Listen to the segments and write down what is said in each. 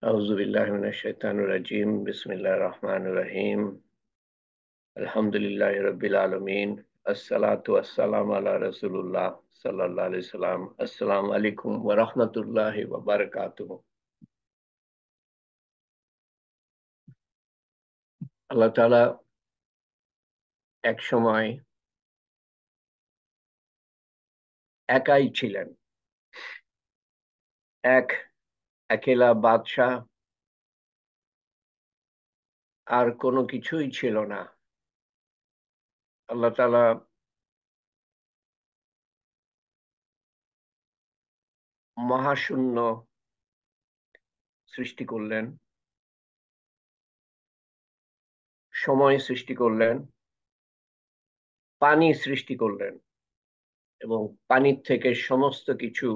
أعوذ بالله من الشيطان الرجيم بسم الله الرحمن الرحيم الحمد لله رب العالمين الصلاة والسلام على رسول الله صلى الله عليه وسلم السلام عليكم ورحمة الله وبركاته আল্লাহ তাআলা এক সময় একাই ছিলেন। এক একেলা বাদশাহ, আর কোনো কিছুই ছিল না। আল্লাহ তাআলা মহাশূন্য সৃষ্টি করলেন, সময় সৃষ্টি করলেন, পানি সৃষ্টি করলেন এবং পানির থেকে সমস্ত কিছু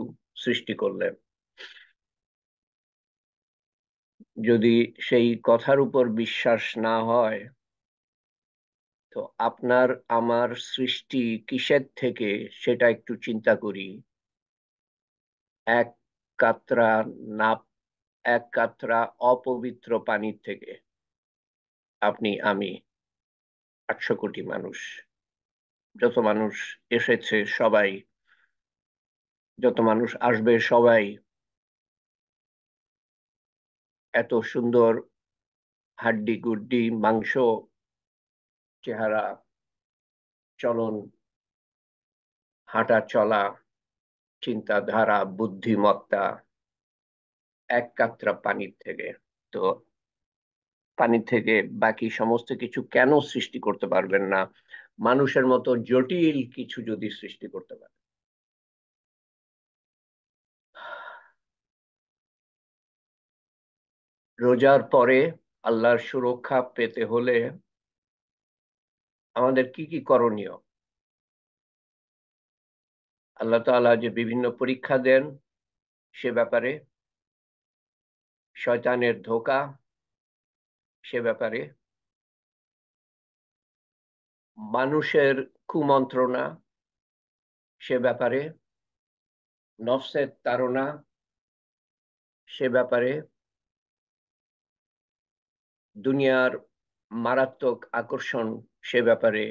সৃষ্টি করলেন। যদি সেই কথার উপর বিশ্বাস না হয়, তো আপনার আমার সৃষ্টি কিসের থেকে সেটা একটু চিন্তা করি। এক কাতরা না, এক কাতরা অপবিত্র পানির থেকে আপনি আমি 800 কোটি মানুষ, যত মানুষ এসেছে সবাই, যত মানুষ আসবে সবাই এত সুন্দর হাড্ডি গুড্ডি মাংস, চেহারা, চলন, হাঁটা চলা, চিন্তাধারা, বুদ্ধিমত্তা এক কাতরা পানির থেকে। তো পানি থেকে বাকি সমস্ত কিছু কেন সৃষ্টি করতে পারবেন না? মানুষের মতো জটিল কিছু যদি সৃষ্টি করতে পারে। রোজার পরে আল্লাহর সুরক্ষা পেতে হলে আমাদের কি কি করণীয়? আল্লাহ তাআলা যে বিভিন্ন পরীক্ষা দেন সে ব্যাপারে, শয়তানের ধোঁকা সে ব্যাপারে, মানুষের কুমন্ত্রণা সে ব্যাপারে, নফসের তাড়না সে ব্যাপারে, দুনিয়ার মারাত্মক আকর্ষণ সে ব্যাপারে,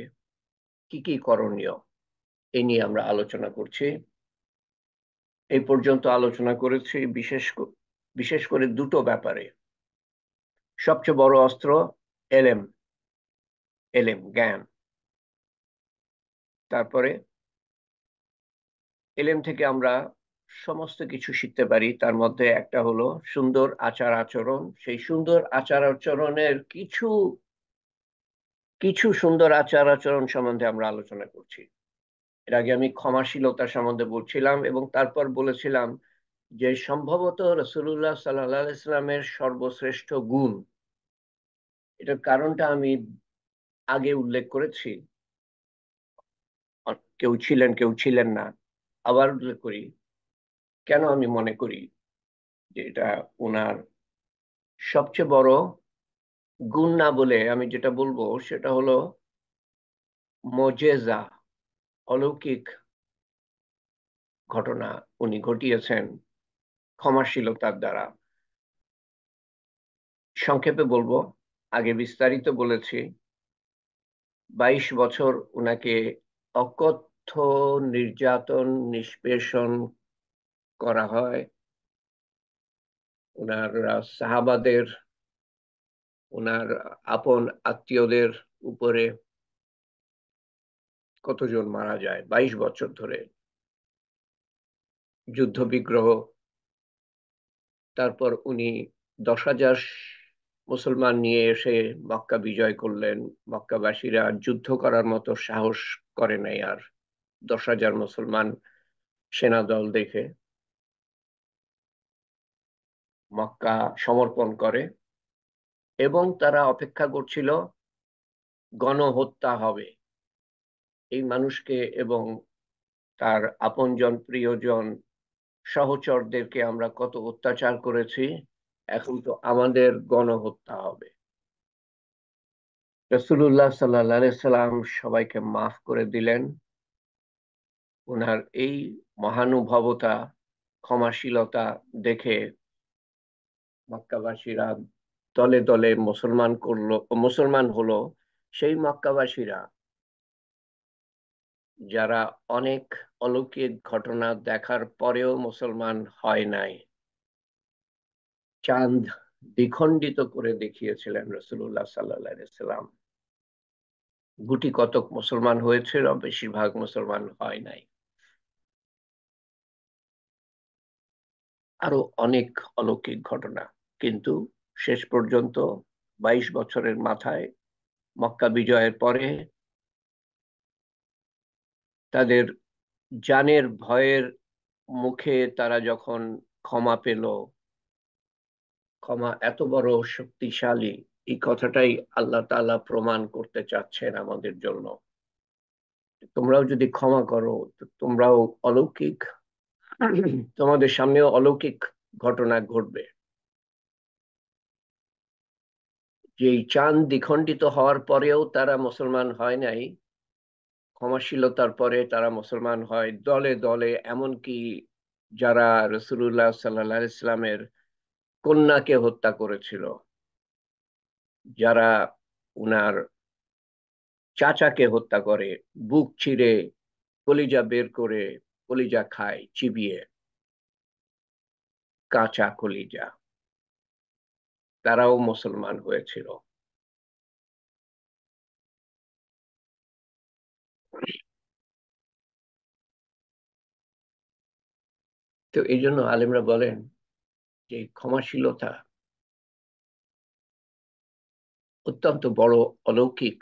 কি কি করণীয় এ নিয়ে আমরা আলোচনা করছি। এই পর্যন্ত আলোচনা করেছি বিশেষ করে দুটো ব্যাপারে। সবচেয়ে বড় অস্ত্র এলেম, এলেম জ্ঞান। তারপরে এলেম থেকে আমরা সমস্ত কিছু শিখতে পারি, তার মধ্যে একটা হলো সুন্দর আচার আচরণ। সেই সুন্দর আচার আচরণের কিছু কিছু সুন্দর আচার আচরণ সম্বন্ধে আমরা আলোচনা করছি। এর আগে আমি ক্ষমাশীলতা সম্বন্ধে বলছিলাম এবং তারপর বলেছিলাম যে সম্ভবত রাসূলুল্লাহ সাল্লাল্লাহু আলাইহি সাল্লামের সর্বশ্রেষ্ঠ গুণ। এটার কারণটা আমি আগে উল্লেখ করেছি, কেউ ছিলেন কেউ ছিলেন না। আবার উল্লেখ করি, কেন আমি মনে করি যে এটা ওনার সবচেয়ে বড় গুণ না বলে আমি যেটা বলবো সেটা হলো মোজেজা, অলৌকিক ঘটনা উনি ঘটিয়েছেন ক্ষমাশীলতার দ্বারা। সংক্ষেপে বলবো, আগে বিস্তারিত বলেছি। 22 বছর উনাকে অকথ্য নির্যাতন নিষ্পেষণ করা হয়। ওনার সাহাবাদের, ওনার আপন আত্মীয়দের উপরে কতজন মারা যায় 22 বছর ধরে, যুদ্ধ বিগ্রহ। তারপর উনি 10,000 মুসলমান নিয়ে এসে মক্কা বিজয় করলেন। মক্কাবাসীরা যুদ্ধ করার মতো সাহস করে নাই আর 10,000 মুসলমান সেনাদল দেখে মক্কা সমর্পণ করে এবং তারা অপেক্ষা করছিল গণহত্যা হবে। এই মানুষকে এবং তার আপনজন প্রিয়জন সহচরদেরকে আমরা কত অত্যাচার করেছি, এখন তো আমাদের গণহত্যা হবে। রাসূলুল্লাহ সাল্লাল্লাহু আলাইহি সাল্লাম সবাইকে মাফ করে দিলেন। ওনার এই মহানুভবতা, ক্ষমাশীলতা দেখে মক্কাবাসীরা দলে দলে মুসলমান হলো, সেই মক্কাবাসীরা যারা অনেক অলৌকিক ঘটনা দেখার পরেও মুসলমান হয় নাই, চাঁদ দ্বিখণ্ডিত করে দেখিয়েছিলেন রসুল্লাহ সাল্লাম, গুটি কতক মুসলমান হয়েছিল, বেশিরভাগ মুসলমান হয় নাই। আরো অনেক অলৌকিক ঘটনা, কিন্তু শেষ পর্যন্ত 22 বছরের মাথায় মক্কা বিজয়ের পরে তাদের জানের ভয়ের মুখে তারা যখন ক্ষমা পেল, ক্ষমা এত বড় শক্তিশালী, এই কথাটাই আল্লাহ তাআলা প্রমাণ করতে চাচ্ছেন আমাদের জন্য। তোমরাও যদি ক্ষমা করো তো তোমরাও অলৌকিক, তোমাদের সামনেও অলৌকিক ঘটনা ঘটবে। যে এই চাঁদ দ্বিখণ্ডিত হওয়ার পরেও তারা মুসলমান হয় নাই, ক্ষমাশীলতার পরে তারা মুসলমান হয় দলে দলে, এমনকি যারা রসুল্লাহ সাল্লাহ ইসলামের কন্যাকে হত্যা করেছিল, যারা উনার চাচাকে হত্যা করে, বুক চিরে কলিজা বের করে কলিজা খায় চিবিয়ে, কাঁচা কলিজা, তারাও মুসলমান হয়েছিল। তো এই জন্য আলেমরা বলেন যে ক্ষমাশীলতা অত্যন্ত বড় অলৌকিক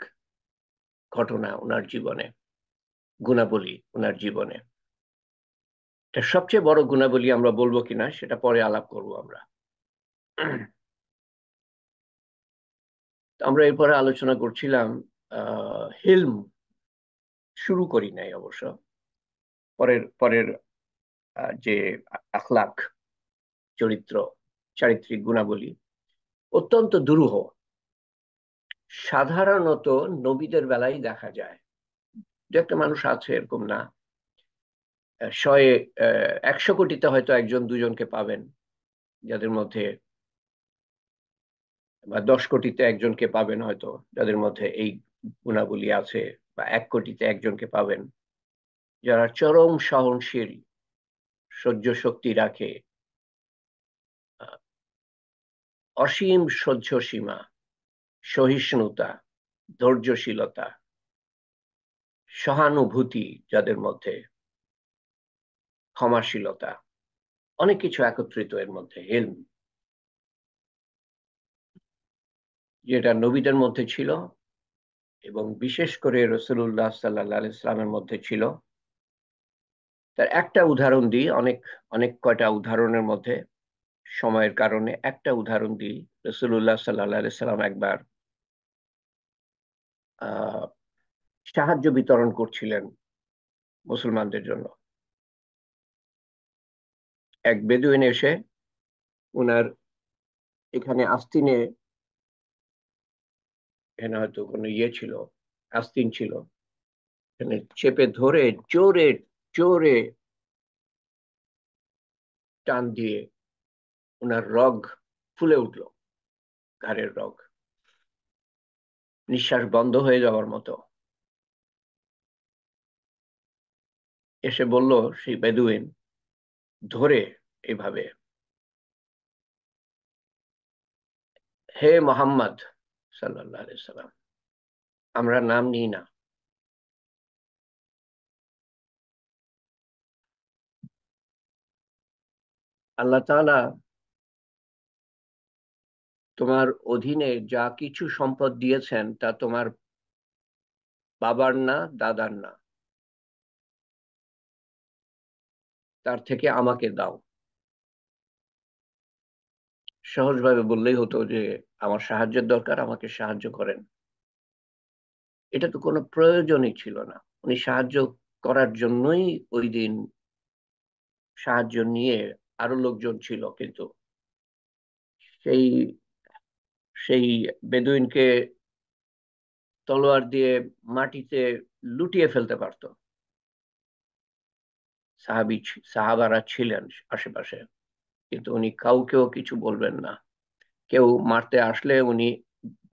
ঘটনা ওনার জীবনে, গুণাবলী ওনার জীবনে। এটা সবচেয়ে বড় গুণাবলী আমরা বলবো কিনা সেটা পরে আলাপ করব আমরা। আমরা এরপরে আলোচনা করছিলাম হিলম, শুরু করি নাই অবশ্য, পরের পরের যে আখলাক, চরিত্র, চারিত্রিক গুণাবলী অত্যন্ত দুরূহ, সাধারণত নবীদের বেলায় দেখা যায়। যে একটা মানুষ আছে এরকম না, শয়ে 100 কোটিতে হয়তো একজন দুজনকে পাবেন যাদের মধ্যে, বা 10 কোটিতে একজনকে পাবেন হয়তো যাদের মধ্যে এই গুণাবলী আছে, বা 1 কোটিতে একজনকে পাবেন যারা চরম সহনশীল, সহ্য শক্তি রাখে, আহ, অসীম সহ্য সীমা, সহিষ্ণুতা, ধৈর্যশীলতা, সহানুভূতি যাদের মধ্যে, ক্ষমাশীলতা, অনেক কিছু একত্রিত এর মধ্যে হেলম, যেটা নবীদের মধ্যে ছিল এবং বিশেষ করে রসুল্লাহ সাল্লাহ ইসলামের মধ্যে ছিল। তার একটা উদাহরণ দিই, অনেক অনেক কয়টা উদাহরণের মধ্যে সময়ের কারণে একটা উদাহরণ দিই। রসুল্লাহ সাল্লাহ সাল্লাম একবার আহ সাহায্য বিতরণ করছিলেন মুসলমানদের জন্য। এক বেদুইন এসে উনার এখানে আস্তিনে, এখানে হয়তো কোনো ইয়ে ছিল, আস্তিন ছিল, এখানে চেপে ধরে জোরে জোরে টান দিয়ে ওনার রগ ফুলে উঠলো, ঘাড়ের রগ, নিঃশ্বাস বন্ধ হয়ে যাওয়ার মতো। এসে বলল সেই বেদুইন ধরে এইভাবে, হে মোহাম্মদ সাল্লাল্লাহু আলাইহি সাল্লাম, আমরা নাম নিই না, আল্লাহ তাআলা তোমার অধীনে যা কিছু সম্পদ দিয়েছেন তা তোমার বাবার না, দাদার না, তার থেকে আমাকে দাও। সহজভাবে বললেই হতো যে আমার সাহায্যের দরকার, আমাকে সাহায্য করেন। এটা তো কোনো প্রয়োজনই ছিল না, উনি সাহায্য করার জন্যই ওই দিন সাহায্য নিয়ে, আরো লোকজন ছিল কিন্তু সেই সেই বেদুইনকে তলোয়ার দিয়ে মাটিতে লুটিয়ে ফেলতে পারতো। সাহাবি সাহাবারা ছিলেন আশেপাশে, কিন্তু উনি কাউকেও কিছু বলবেন না। কেউ মারতে আসলে উনি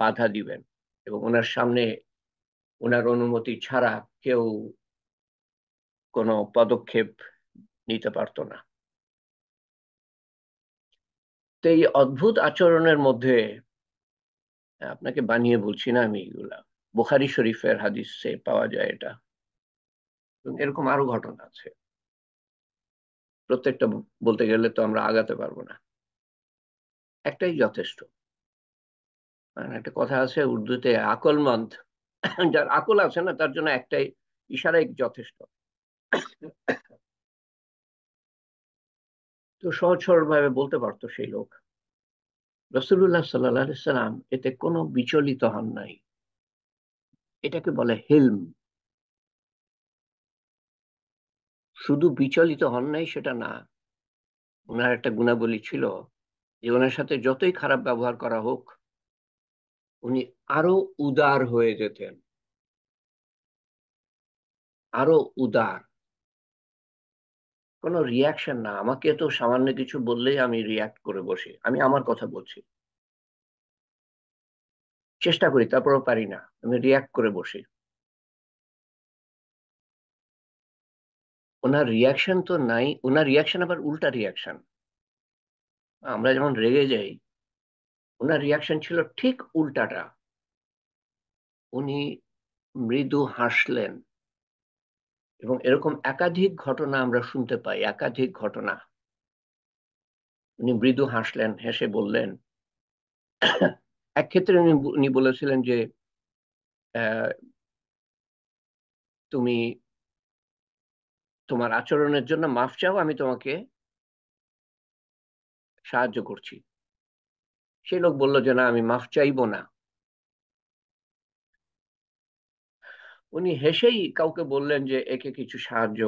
বাধা দিবেন, এবং ওনার সামনে ওনার অনুমতি ছাড়া কেউ কোনো পদক্ষেপ নিতে পারতো না। তো এই অদ্ভুত আচরণের মধ্যে, আপনাকে বানিয়ে বলছি না আমি, এগুলা বুখারী শরীফের হাদিসে পাওয়া যায় এটা। এবং এরকম আরো ঘটনা আছে, প্রত্যেকটা বলতে গেলে তো আমরা আগাতে পারবো না, একটাই যথেষ্ট। মানে একটা কথা আছে উর্দুতে, আকলমন্দ, যার আকল আছে না তার জন্য একটাই ইশারাই যথেষ্ট। তো সহজ সরল ভাবে বলতে পারতো সেই লোক। রসুল্লাহ সাল্লাম এতে কোনো বিচলিত হন নাই। এটাকে বলে হিলম। শুধু বিচলিত হন নাই সেটা না, ওনার একটা গুণাবলী ছিল যে ওনার সাথে যতই খারাপ ব্যবহার করা হোক উনি আরো উদার হয়ে যেতেন, আরো উদার। কোনো রিয়াকশন না, আমাকে তো সামান্য কিছু বললেই আমি রিয়াক্ট করে বসি, আমি আমার কথা বলছি, চেষ্টা করি তারপরেও পারি না, আমি রিয়াক্ট করে বসি। ওনার রিয়াকশন তো নাই, ওনার রিয়াকশন আবার উল্টা রিয়াকশন। আমরা যেমন রেগে যাই, ওনার রিয়াকশন ছিল ঠিক উল্টাটা। উনি মৃদু হাসলেন, এবং এরকম একাধিক ঘটনা আমরা শুনতে পাই, একাধিক ঘটনা। উনি মৃদু হাসলেন, হেসে বললেন, এক ক্ষেত্রে উনি বলেছিলেন যে আহ, তুমি তোমার আচরণের জন্য মাফ চাও, আমি তোমাকে সাহায্য করছি। সেই লোক বলল যে না, আমি মাফ চাইবো না। উনি হেসেই কাউকে বললেন যে একে কিছু সাহায্য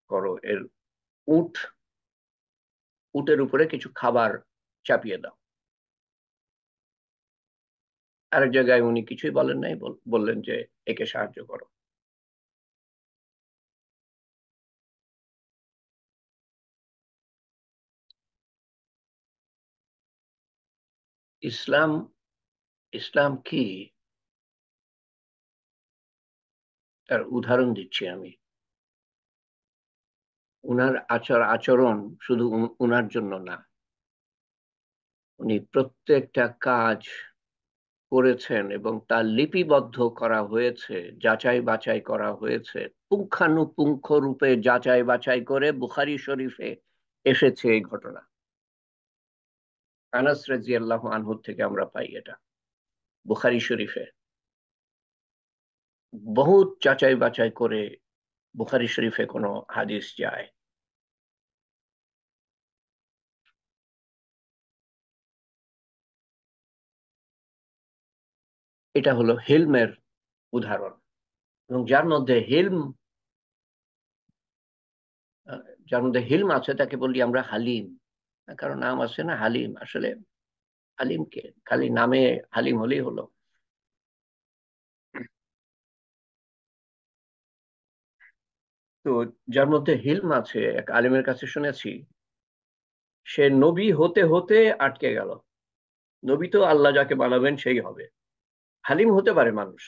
করো, এর উট উটের উপরে কিছু খাবার চাপিয়ে দাও। আরেক জায়গায় উনি কিছুই বলেন নাই, বললেন যে একে সাহায্য করো। ইসলাম, ইসলাম কি, তার উদাহরণ দিচ্ছি আমি। উনার আচরণ শুধু উনার জন্য না, উনি প্রত্যেকটা কাজ করেছেন এবং তা লিপিবদ্ধ করা হয়েছে, যাচাই বাছাই করা হয়েছে, পুঙ্খানুপুঙ্খ রূপে যাচাই বাছাই করে বুখারী শরীফে এসেছে এই ঘটনা। আনাস রাদিয়াল্লাহু আনহু থেকে আমরা পাই এটা, বুখারী শরীফে বহুত যাচাই বাছাই করে বুখারী শরীফে কোনো হাদিস যায়। এটা হলো হিলমের উদাহরণ। এবং আহ, যার মধ্যে হিলম আছে তাকে বলি আমরা হালিম। কারণ নাম আছে না হালিম, আসলে হালিমকে খালি নামে হালিম হলেই হলো। তো যার মধ্যে হিলম আছে, এক আলিমের কাছে শুনেছি, সে নবী হতে হতে আটকে গেল। নবী তো আল্লাহ যাকে বানাবেন সেই হবে। হালিম হতে পারে মানুষ,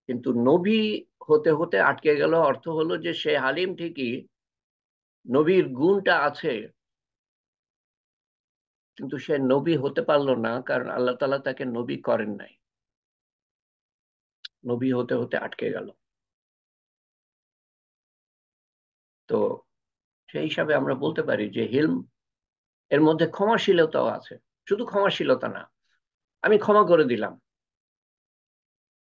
কিন্তু নবী হতে হতে আটকে গেল অর্থ হলো যে সে হালিম ঠিকই, নবীর গুণটা আছে, কিন্তু সে নবী হতে পারলো না, কারণ আল্লাহ তাআলা তাকে নবী করেন নাই। নবী হতে হতে আটকে গেল। তো সেই হিসাবে আমরা বলতে পারি যে হিলম এর মধ্যে ক্ষমাশীলতাও আছে। শুধু ক্ষমাশীলতা না, আমি ক্ষমা করে দিলাম,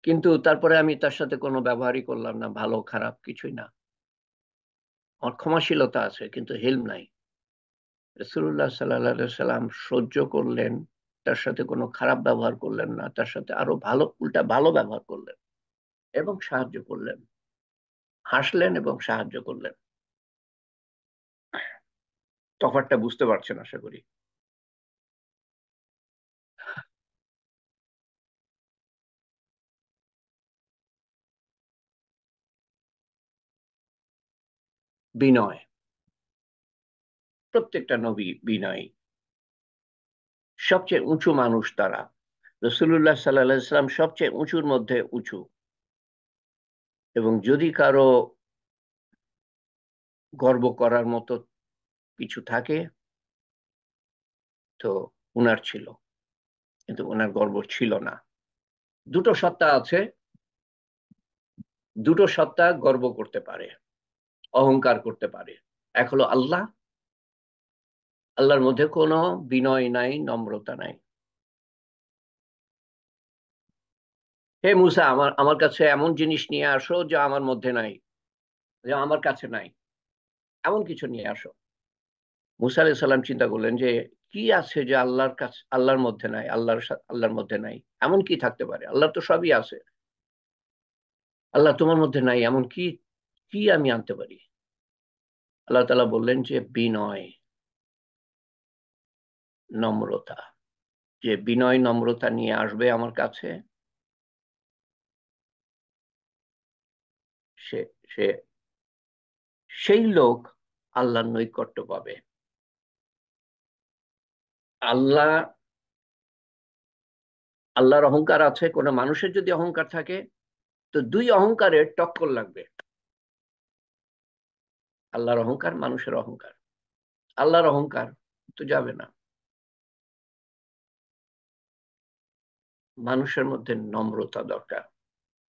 কিন্তু তারপরে আমি তার সাথে কোনো ব্যবহারই করলাম না, ভালো খারাপ কিছুই না। আমার ক্ষমাশীলতা আছে কিন্তু হিলম নাই। রাসূলুল্লাহ সাল্লাল্লাহু আলাইহি সাল্লাম সহ্য করলেন, তার সাথে কোনো খারাপ ব্যবহার করলেন না, তার সাথে আরো ভালো, উল্টা ভালো ব্যবহার করলেন এবং সাহায্য করলেন, হাসলেন এবং সাহায্য করলেন। তফাৎটা বুঝতে পারছেন আশা করি। বিনয়, প্রত্যেকটা নবী বিনয়ী। সবচেয়ে উঁচু মানুষ তারা। রাসূলুল্লাহ সাল্লাল্লাহু আলাইহি সাল্লাম সবচেয়ে উঁচুর মধ্যে উঁচু। এবং যদি কারো গর্ব করার মতো কিছু থাকে তো উনার ছিল, কিন্তু ওনার গর্ব ছিল না। দুটো সত্তা আছে, দুটো সত্তা গর্ব করতে পারে, অহংকার করতে পারে। এক হলো আল্লাহ, আল্লাহর মধ্যে কোনো বিনয় নাই, নম্রতা নাই। হে মুসা, আমার আমার কাছে এমন জিনিস নিয়ে আসো যা আমার মধ্যে নাই, যা আমার কাছে নাই, এমন কিছু নিয়ে আসো। মুসা আলাইহিস সালাম চিন্তা করলেন যে কি আছে যে আল্লাহর কাছে, আল্লাহর মধ্যে নাই, আল্লাহর মধ্যে নাই, এমন কি থাকতে পারে? আল্লাহ তো সবই আছে। আল্লাহ তোমার মধ্যে নাই, এমন কি, কি আমি আনতে পারি? আল্লাহ তাআলা বললেন যে বিনয়, নম্রতা। যে বিনয় নম্রতা নিয়ে আসবে আমার কাছে, সে সে সেই লোক আল্লাহর নৈকট্য পাবে। আল্লাহ, আল্লাহর অহংকার আছে, কোনো মানুষের যদি অহংকার থাকে তো দুই অহংকারের টক্কর লাগবে। আল্লাহর অহংকার, মানুষের অহংকার। আল্লাহর অহংকার তো যাবে না। মানুষের মধ্যে নম্রতা দরকার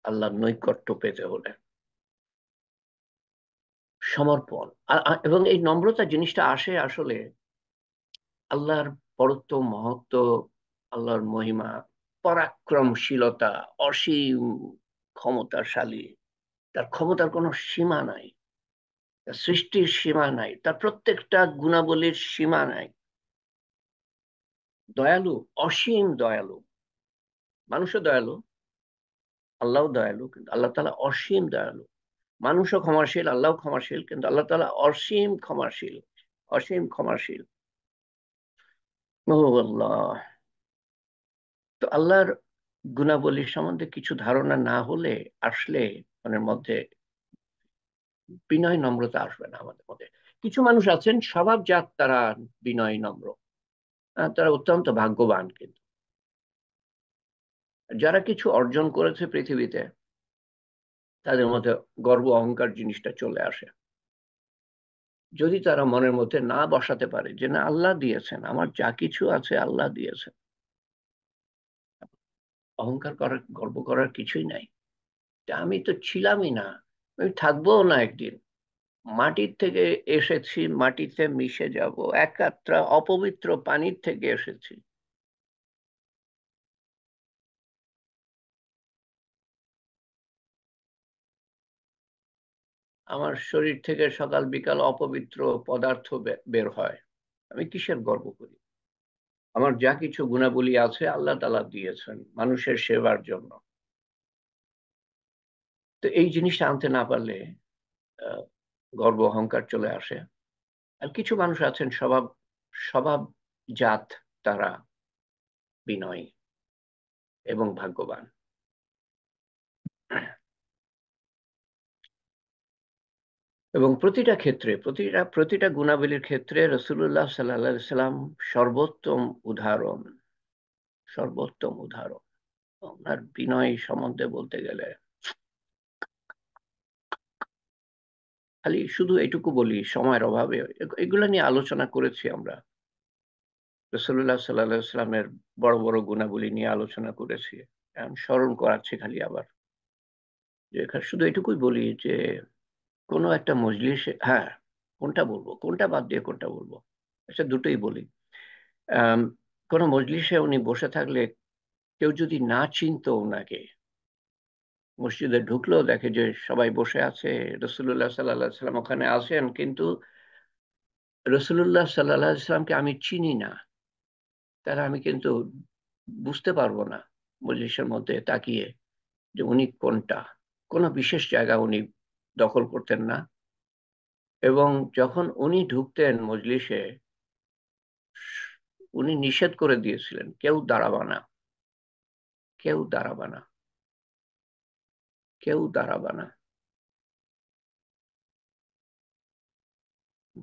আল্লাহর নৈকট্য পেতে হলে। সমর্পণ। এবং এই নম্রতা জিনিসটা আসে আসলে আল্লাহর বড়ত্ব, মহত্ব, আল্লাহর মহিমা, পরাক্রমশীলতা, অসীম ক্ষমতাশালী। তার ক্ষমতার কোনো সীমা নাই, তার সৃষ্টির সীমা নাই, তার প্রত্যেকটা গুণাবলীর সীমা নাই। দয়ালু, অসীম দয়ালু। মানুষও দয়ালু, আল্লাহও দয়ালু, কিন্তু আল্লাহ তাআলা অসীম দয়ালু। মানুষও ক্ষমাশীল, আল্লাহও ক্ষমাশীল, কিন্তু আল্লাহ তাআলা অসীম ক্ষমাশীল, অসীম ক্ষমাশীল। ও আল্লাহ! তো আল্লাহর গুণাবলী সম্বন্ধে কিছু ধারণা না হলে, আসলে মনের মধ্যে বিনয় নম্রতা আসবে না আমাদের মধ্যে। কিছু মানুষ আছেন স্বভাবজাত তারা বিনয় নম্র, তারা অত্যন্ত ভাগ্যবান। কিন্তু যারা কিছু অর্জন করেছে পৃথিবীতে, তাদের মধ্যে গর্ব অহংকার জিনিসটা চলে আসে। যদি তারা মনের মধ্যে না বসাতে পারে যে না, আল্লাহ দিয়েছেন, আমার যা কিছু আছে আল্লাহ দিয়েছেন, অহংকার করার, গর্ব করার কিছুই নাই। আমি তো ছিলামই না, আমি থাকবো না একদিন, মাটির থেকে এসেছি, মাটিতে মিশে যাব, এক কাতরা অপবিত্র পানির থেকে এসেছি। আমার শরীর থেকে সকাল বিকাল অপবিত্র পদার্থ বের হয়, আমি কিসের গর্ব করি? আমার যা কিছু গুণাবলী আছে আল্লাহ তাআলা দিয়েছেন মানুষের সেবার জন্য। তো এই জিনিসটা আনতে না পারলে আহ, গর্ব অহংকার চলে আসে। আর কিছু মানুষ আছেন স্বভাব, স্বভাব জাত তারা বিনয়ী এবং ভাগ্যবান। এবং প্রতিটা ক্ষেত্রে, প্রতিটা প্রতিটা গুণাবলীর ক্ষেত্রে রাসূলুল্লাহ সাল্লাল্লাহু আলাইহি সাল্লাম সর্বোত্তম উদাহরণ, সর্বোত্তম উদাহরণ। ওনার বিনয় সম্বন্ধে বলতে গেলে খালি শুধু এটুকু বলি, সময়ের অভাবে এগুলো নিয়ে আলোচনা করেছি আমরা। রাসূলুল্লাহ সাল্লাল্লাহু আলাইহি সাল্লামের বড় বড় গুণাবলী নিয়ে আলোচনা করেছি। আমি স্মরণ করাচ্ছি খালি আবার, যে এখানে শুধু এটুকুই বলি যে কোনো একটা মজলিসে, হ্যাঁ, কোনটা বলবো, কোনটা বাদ দিয়ে কোনটা বলবো, আচ্ছা দুটোই বলি। আম, কোনো মজলিসে উনি বসে থাকলে কেউ যদি না চিনতো ওনাকে, মসজিদে ঢুকলো দেখে যে সবাই বসে আছে, রসুল্লাহ সাল্লাহ সাল্লাম ওখানে আছেন, কিন্তু রসুল্লাহ সাল্লাহ সাল্লামকে আমি চিনি না, তাহলে আমি কিন্তু বুঝতে পারবো না মজলিসের মধ্যে তাকিয়ে যে উনি কোনটা। কোনো বিশেষ জায়গা উনি দখল করতেন না। এবং যখন উনি ঢুকতেন মজলিসে, উনি নিষেধ করে দিয়েছিলেন কেউ দাঁড়াবা না, কেউ দাঁড়াবা না, কেউ দাঁড়াবা না।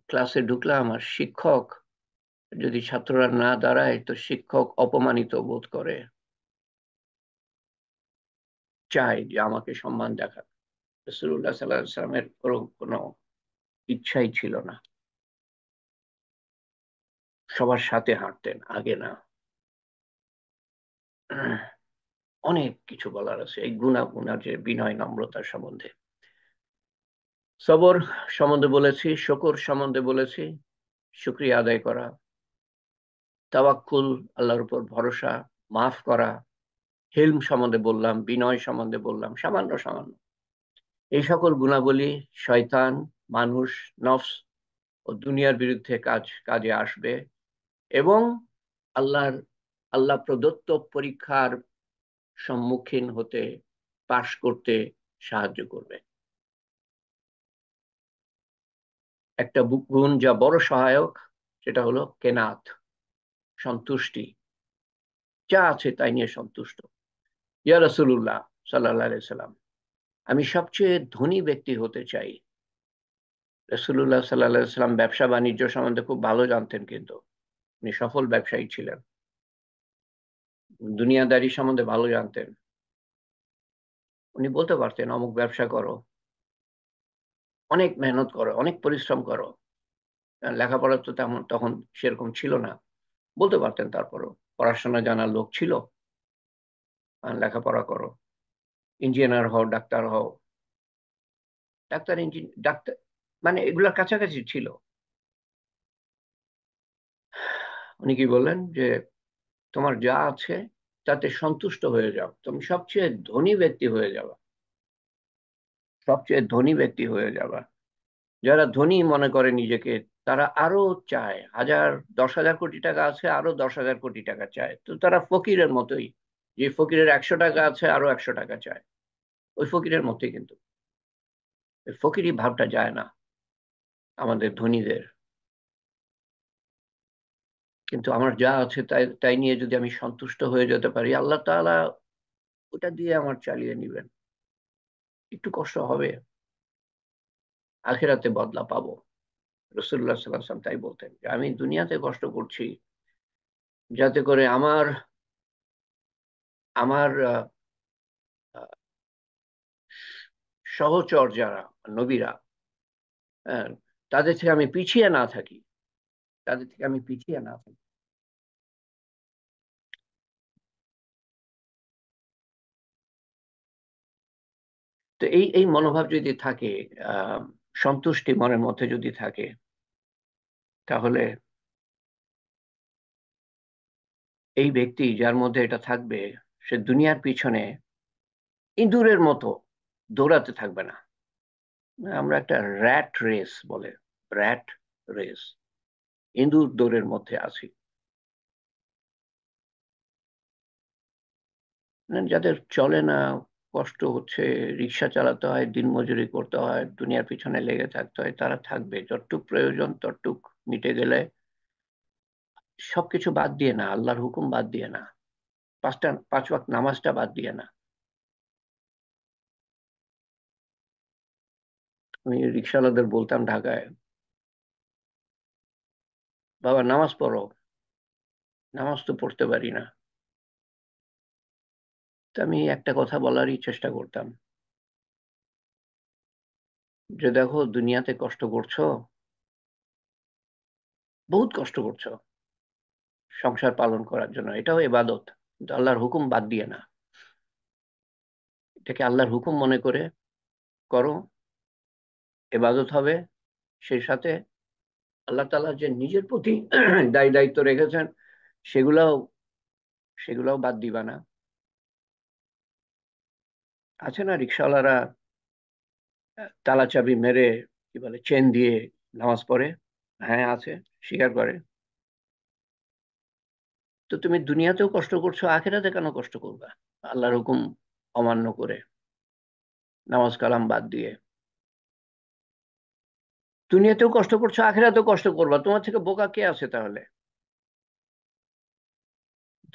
ক্লাসে ঢুকলাম, আমার শিক্ষক যদি ছাত্ররা না দাঁড়ায় তো শিক্ষক অপমানিত বোধ করে, চায় যে আমাকে সম্মান দেখাক। রাসূলুল্লাহ সাল্লাল্লাহু আলাইহি ওয়াসাল্লামের কোনো ইচ্ছাই ছিল না, সবার সাথে হাঁটতেন, আগে না। অনেক কিছু বলার আছে এই গুণাগুণার যে বিনয় নম্রতার সম্বন্ধে। সবর সম্বন্ধে বলেছি, শুকর সম্বন্ধে বলেছি, শুকরিয়া আদায় করা, তাওয়াক্কুল, আল্লাহর উপর ভরসা, মাফ করা, হিলম সম্বন্ধে বললাম, বিনয় সম্বন্ধে বললাম, সামান্য সামান্য। এই সকল গুণাবলী শয়তান, মানুষ, নফস ও দুনিয়ার বিরুদ্ধে কাজে আসবে এবং আল্লাহর আল্লাহ প্রদত্ত পরীক্ষার সম্মুখীন হতে, পাশ করতে সাহায্য করবে। একটা গুণ যা বড় সহায়ক, সেটা হলো কেনাত, সন্তুষ্টি, যা আছে তাই নিয়ে সন্তুষ্ট। ইয়া রাসূলুল্লাহ সাল্লাল্লাহু আলাইহি সাল্লাম, আমি সবচেয়ে ধনী ব্যক্তি হতে চাই। রাসূলুল্লাহ সাল্লাল্লাহু আলাইহি সাল্লাম ব্যবসা বাণিজ্য সম্বন্ধে খুব ভালো জানতেন, কিন্তু উনি সফল ব্যবসায়ী ছিলেন, দুনিয়াদারি সম্বন্ধে ভালো জানতেন। উনি বলতে পারতেন অমুক ব্যবসা করো, অনেক মেহনত করো, অনেক পরিশ্রম করো। লেখাপড়া তো তেমন তখন সেরকম ছিল না, বলতে পারতেন। তারপরও পড়াশোনা জানার লোক ছিল, লেখাপড়া করো, ইঞ্জিনিয়ার হও, ডাক্তার হও। ডাক্তার, ইঞ্জিনিয়ার, ডাক্তার মানে এগুলোর কাছাকাছি ছিল। উনি কি বললেন যে তোমার যা আছে তাতে সন্তুষ্ট হয়ে যাও, তুমি সবচেয়ে ধনী ব্যক্তি হয়ে যাবে, সবচেয়ে ধনী ব্যক্তি হয়ে যাবে। যারা ধনী মনে করে নিজেকে, তারা আরো চায়, 10,000 কোটি টাকা আছে, আরো 10,000 কোটি টাকা চায়, তো তারা ফকিরের মতোই। যে ফকিরের 100 টাকা আছে, আরো 100 টাকা চায়, ওই ফকিরের মতোই। কিন্তু ওই ফকিরি ভাবটা যায় না আমাদের ধনীদের। কিন্তু আমার যা আছে তাই তাই নিয়ে যদি আমি সন্তুষ্ট হয়ে যেতে পারি, আল্লাহ তাআলা ওটা দিয়ে আমার চালিয়ে নিবেন। একটু কষ্ট হবে, আখিরাতে বদলা পাবো। রাসূলুল্লাহ সাল্লাল্লাহু আলাইহি ওয়াসাল্লাম তাই বলতেন যে আমি দুনিয়াতে কষ্ট করছি যাতে করে আমার আমার সহচর যারা নবীরা, হ্যাঁ, তাদের থেকে আমি পিছিয়ে না থাকি, তাদের থেকে আমি পিছিয়ে না থাকি। তো এই এই মনোভাব যদি থাকে, আহ সন্তুষ্টি মনের মধ্যে যদি থাকে, তাহলে এই ব্যক্তি যার মধ্যে এটা থাকবে, সে দুনিয়ার পিছনে ইঁদুরের মতো দৌড়াতে থাকবে না। আমরা একটা র্যাট রেস বলে, র্যাট রেস, ইঁদুর দৌড়ের মধ্যে আছি। যাদের চলে না, কষ্ট হচ্ছে, রিক্সা চালাতে হয়, দিনমজুরি করতে হয়, দুনিয়ার পিছনে লেগে থাকতে হয়, তারা থাকবে যতটুক প্রয়োজন ততটুক মিটে গেলে। সবকিছু বাদ দিয়ে না, আল্লাহর হুকুম বাদ দিয়ে না, 5 ওয়াক্ত নামাজটা বাদ দিয়ে না। আমি রিক্সাওয়ালাদের বলতাম ঢাকায়, বাবা নামাজ পড়ো। নামাজ তো পড়তে পারি না। তো আমি একটা কথা বলারই চেষ্টা করতাম যে দেখো, দুনিয়াতে কষ্ট করছো, বহুত কষ্ট করছো সংসার পালন করার জন্য, এটাও ইবাদত, কিন্তু আল্লাহর হুকুম বাদ দিয়ে না। এটাকে আল্লাহর হুকুম মনে করে করো, ইবাদত হবে। সেই সাথে আল্লাহ তাআলা যে নিজের প্রতি দায় দায়িত্ব রেখেছেন, সেগুলাও সেগুলাও বাদ দিবা না। আছে না রিক্সাওয়ালারা তালা চাবি মেরে, কি বলে, চেন দিয়ে নামাজ পড়ে? হ্যাঁ, আছে, স্বীকার করে। তো তুমি দুনিয়াতেও কষ্ট করছো, আখিরাতে কেন কষ্ট করবা আল্লাহর হুকুম অমান্য করে, নামাজ কালাম বাদ দিয়ে? দুনিয়াতেও কষ্ট করছো, আখিরাতেও কষ্ট করবা, তোমার থেকে বোকা কে আছে তাহলে?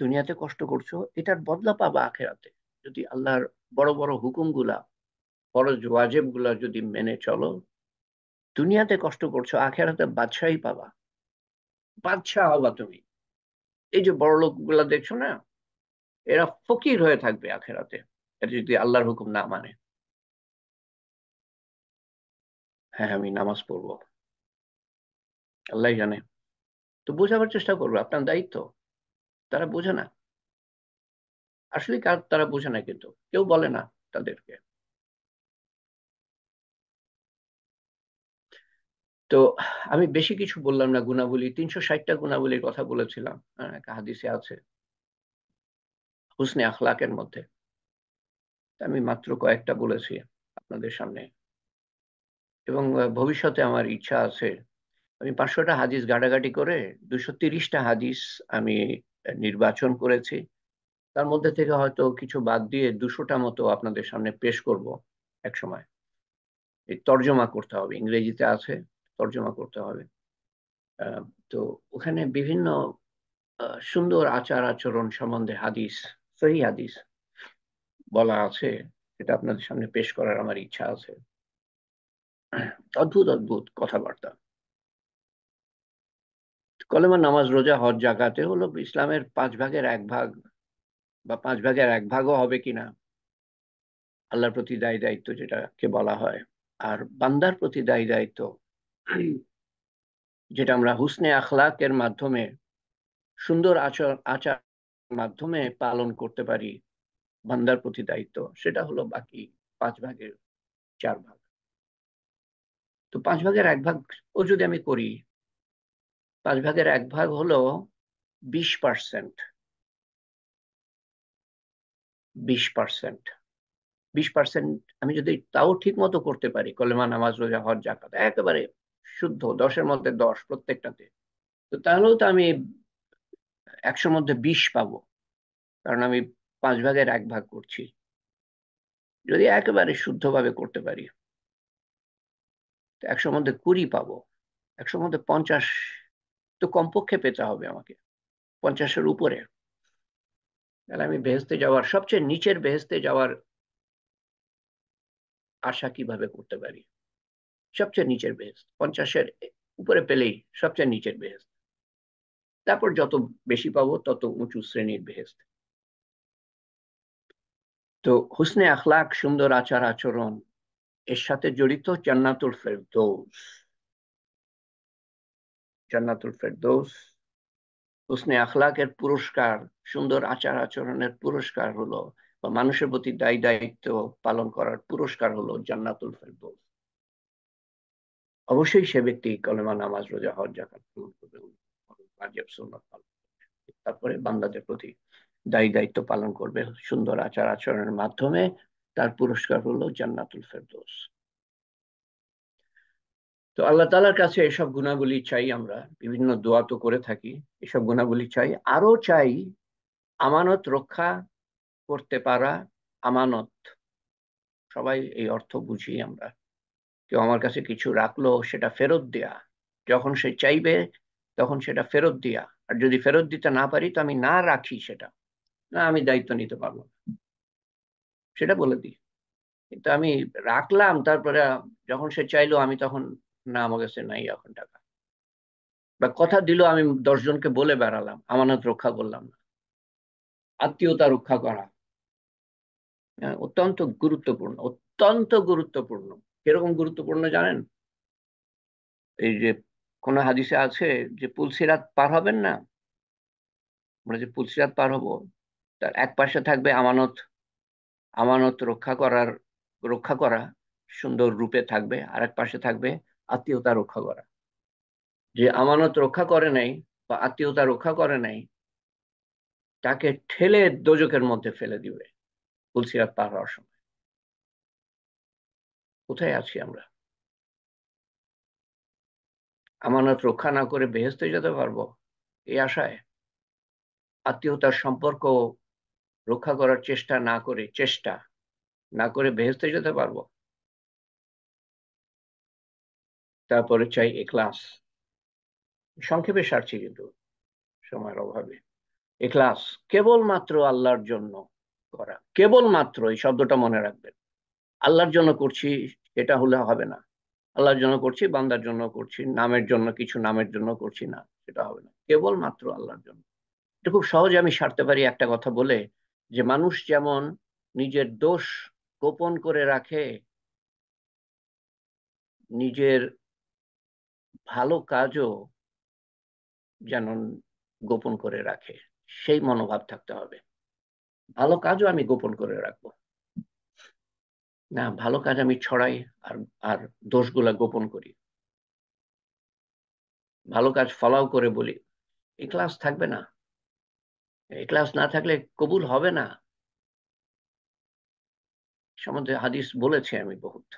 দুনিয়াতে কষ্ট করছো, এটার বদলা পাবা আখিরাতে, যদি আল্লাহর বড় বড় হুকুমগুলা, ফরজ ওয়াজিব গুলা যদি মেনে চলো। দুনিয়াতে কষ্ট করছো, আখিরাতে বাদশাহী পাবা। বাদশাহ হবা তুমি। এই যে বড় লোকগুলা দেখছো না, এরা ফকির হয়ে থাকবে আখেরাতে, এটা যদি আল্লাহর হুকুম না মানে। হ্যাঁ, আমি নামাজ পড়বো, আল্লাহ জানে। তো বোঝাবার চেষ্টা করবো, আপনার দায়িত্ব। তারা বোঝে না, আসলে কার তারা বোঝে না, কিন্তু কেউ বলে না তাদেরকে। তো আমি বেশি কিছু বললাম না, গুণাবলী 360টা গুণাবলীর কথা বলেছিলাম, একটা হাদিসে আছে হুসনে আখলাকের মধ্যে। আমি মাত্র কয়েকটা বলেছি আপনাদের সামনে। এবং ভবিষ্যতে আমার ইচ্ছা আছে, আমি 500টা হাদিস ঘাটাঘাটি করে 230টা হাদিস আমি নির্বাচন করেছি। তার মধ্যে থেকে হয়তো কিছু বাদ দিয়ে 200টা মতো আপনাদের সামনে পেশ করব এক সময়। এই তর্জমা করতে হবে, ইংরেজিতে আছে, তর্জমা করতে হবে। আহ, তো ওখানে বিভিন্ন সুন্দর আচার আচরণ সম্বন্ধে হাদিস, সহি হাদিস বলা আছে, সেটা আপনাদের সামনে পেশ করার আমার ইচ্ছা আছে। অদ্ভুত অদ্ভুত কথাবার্তা। কলেমা, নামাজ, রোজা, হজ, জাকাতে হলো ইসলামের 5 ভাগের 1 ভাগ, বা 5 ভাগের 1 ভাগও হবে কিনা, আল্লাহর প্রতি দায়ী দায়িত্ব যেটাকে বলা হয়। আর বান্দার প্রতি দায়ী দায়িত্ব, যেটা আমরা হুসনে আখলাকের মাধ্যমে, সুন্দর আচার আচার মাধ্যমে পালন করতে পারি, বান্দার প্রতি দায়িত্ব, সেটা হলো বাকি 5 ভাগের 4 ভাগ। তো 5 ভাগের 1 ভাগ ও যদি আমি করি, 5 ভাগের 1 ভাগ হলো 20%। 20%, 20% আমি যদি তাও ঠিক মতো করতে পারি, কলেমা, নামাজ, রোজা, হজ, জাকাত একেবারে শুদ্ধ, 10-এর মধ্যে 10 প্রত্যেকটাতে, তো তাহলেও তো আমি 100-র মধ্যে 20 পাবো, কারণ আমি 5 ভাগের 1 ভাগ করছি। যদি একেবারে শুদ্ধভাবে করতে পারি, তো 100-র মধ্যে 20 পাবো। 100-র মধ্যে 50 তো কমপক্ষে পেতে হবে আমাকে, 50-এর উপরে। তাহলে আমি বেহেস্তে যাওয়ার, সবচেয়ে নিচের বেহেস্তে যাওয়ার আশা কিভাবে করতে পারি? সবচেয়ে নিচের বেহেস্ত 50-এর উপরে পেলেই সবচেয়ে নিচের বেহেস্ত। তারপর যত বেশি পাবো তত উঁচু শ্রেণীর বেহেস্ত। তো হুসনে আখলাক, সুন্দর আচার আচরণ, এর সাথে জড়িত জান্নাতুল ফেরদৌস। জান্নাতুল ফেরদৌস, হুসনে আখলাকের পুরস্কার, সুন্দর আচার আচরণের পুরস্কার হলো, বা মানুষের প্রতি দায়ী দায়িত্ব পালন করার পুরস্কার হলো জান্নাতুল ফেরদৌস। অবশ্যই সে ব্যক্তি কলেমা, নামাজ, রোজা, হজ, জাকাত পালন করবে, ওয়াজিব সুন্নাত পালন করবে, তারপরে বান্দাদের প্রতি দায়ী দায়িত্ব পালন করবে সুন্দর আচার আচরণের মাধ্যমে। তার পুরস্কার হলো জান্নাতুল ফেরদৌস। তো আল্লাহ তাআলার কাছে এসব গুণাবলী চাই, আমরা বিভিন্ন দোয়া তো করে থাকি, এসব গুণাবলী চাই, আরো চাই আমানত রক্ষা করতে পারা। আমানত, সবাই এই অর্থ বুঝি আমরা। কেউ আমার কাছে কিছু রাখলো, সেটা ফেরত দেয়া, যখন সে চাইবে তখন সেটা ফেরত দেয়া। আর যদি ফেরত দিতে না পারি, তো আমি না রাখি সেটা, না আমি দায়িত্ব নিতে পারবো না, সেটা বলে দিই। কিন্তু আমি রাখলাম, তারপরে যখন সে চাইলো আমি তখন, না আমার কাছে নাই এখন টাকা, বা কথা দিল আমি 10 জনকে বলে বেড়ালাম, আমানত রক্ষা করলাম না। আত্মীয়তা রক্ষা করা, অত্যন্ত গুরুত্বপূর্ণ, অত্যন্ত গুরুত্বপূর্ণ। কিরকম গুরুত্বপূর্ণ জানেন? এই যে কোন হাদিসে আছে যে পুলসিরাত পার হবেন না, আমরা যে পুলসিরাত পার হব, তার এক পাশে থাকবে আমানত, আমানত রক্ষা করা সুন্দর রূপে থাকবে, আর এক পাশে থাকবে আত্মীয়তা রক্ষা করা। যে আমানত রক্ষা করে নাই বা আত্মীয়তা রক্ষা করে নাই, তাকে ঠেলে দোজখের মধ্যে ফেলে দিবে পুলসিরাত পার হওয়ার সময়। কোথায় আছি আমরা? আমানত রক্ষা না করে বেহেশতে যেতে পারবো এই আশায়? আত্মীয়তার সম্পর্ক রক্ষা করার চেষ্টা না করে বেহেশতে যেতে পারবো? তারপরে চাই এখলাস। সংক্ষেপে সারছি কিন্তু সময়ের অভাবে। এখলাস, কেবলমাত্র আল্লাহর জন্য করা, কেবলমাত্র, এই শব্দটা মনে রাখবেন। আল্লাহর জন্য করছি এটা হলে হবে না। আল্লাহর জন্য করছি, বান্দার জন্য করছি, নামের জন্য কিছু নামের জন্য করছি না, সেটা হবে না, কেবলমাত্র আল্লাহর জন্য। এটা খুব সহজে আমি সারতে পারি একটা কথা বলে, যে মানুষ যেমন নিজের দোষ গোপন করে রাখে, নিজের ভালো কাজও যেন গোপন করে রাখে, সেই মনোভাব থাকতে হবে। ভালো কাজও আমি গোপন করে রাখবো না, ভালো কাজ আমি ছড়াই, আর আর দোষগুলা গোপন করি, ভালো কাজ ফলাও করে বলি, ইখলাস থাকবে না। ইখলাস না থাকলে কবুল হবে না। সম্বন্ধে হাদিস বলেছি আমি বহুত।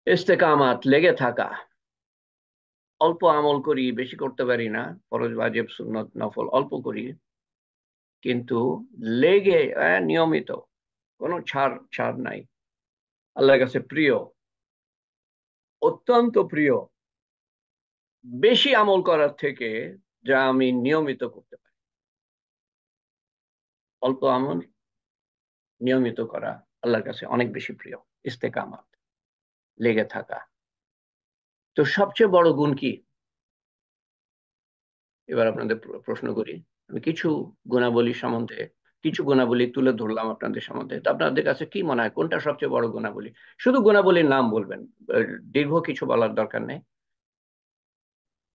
ইস্তেকামাত, লেগে থাকা। অল্প আমল করি, বেশি করতে পারি না, ফরজ ওয়াজিব সুন্নত নফল অল্প করি, কিন্তু লেগে নিয়মিত, কোনো ছাড় ছাড় নাই। আল্লাহর কাছে প্রিয়, অত্যন্ত প্রিয়, বেশি আমল করার থেকে যা আমি নিয়মিত করতে পারি। অল্প আমল নিয়মিত করা আল্লাহর কাছে অনেক বেশি প্রিয়। ইস্তেকামাত, লেগে থাকা। তো সবচেয়ে বড় গুণ কি? এবার আপনাদের প্রশ্ন করি। আমি কিছু গুণাবলী সম্বন্ধে, কিছু গুণাবলী তুলে ধরলাম আপনাদের সম্বন্ধে। তো আপনাদের কাছে কি মনে হয় কোনটা সবচেয়ে বড় গুণাবলী? শুধু গুণাবলীর নাম বলবেন, দীর্ঘ কিছু বলার দরকার নেই।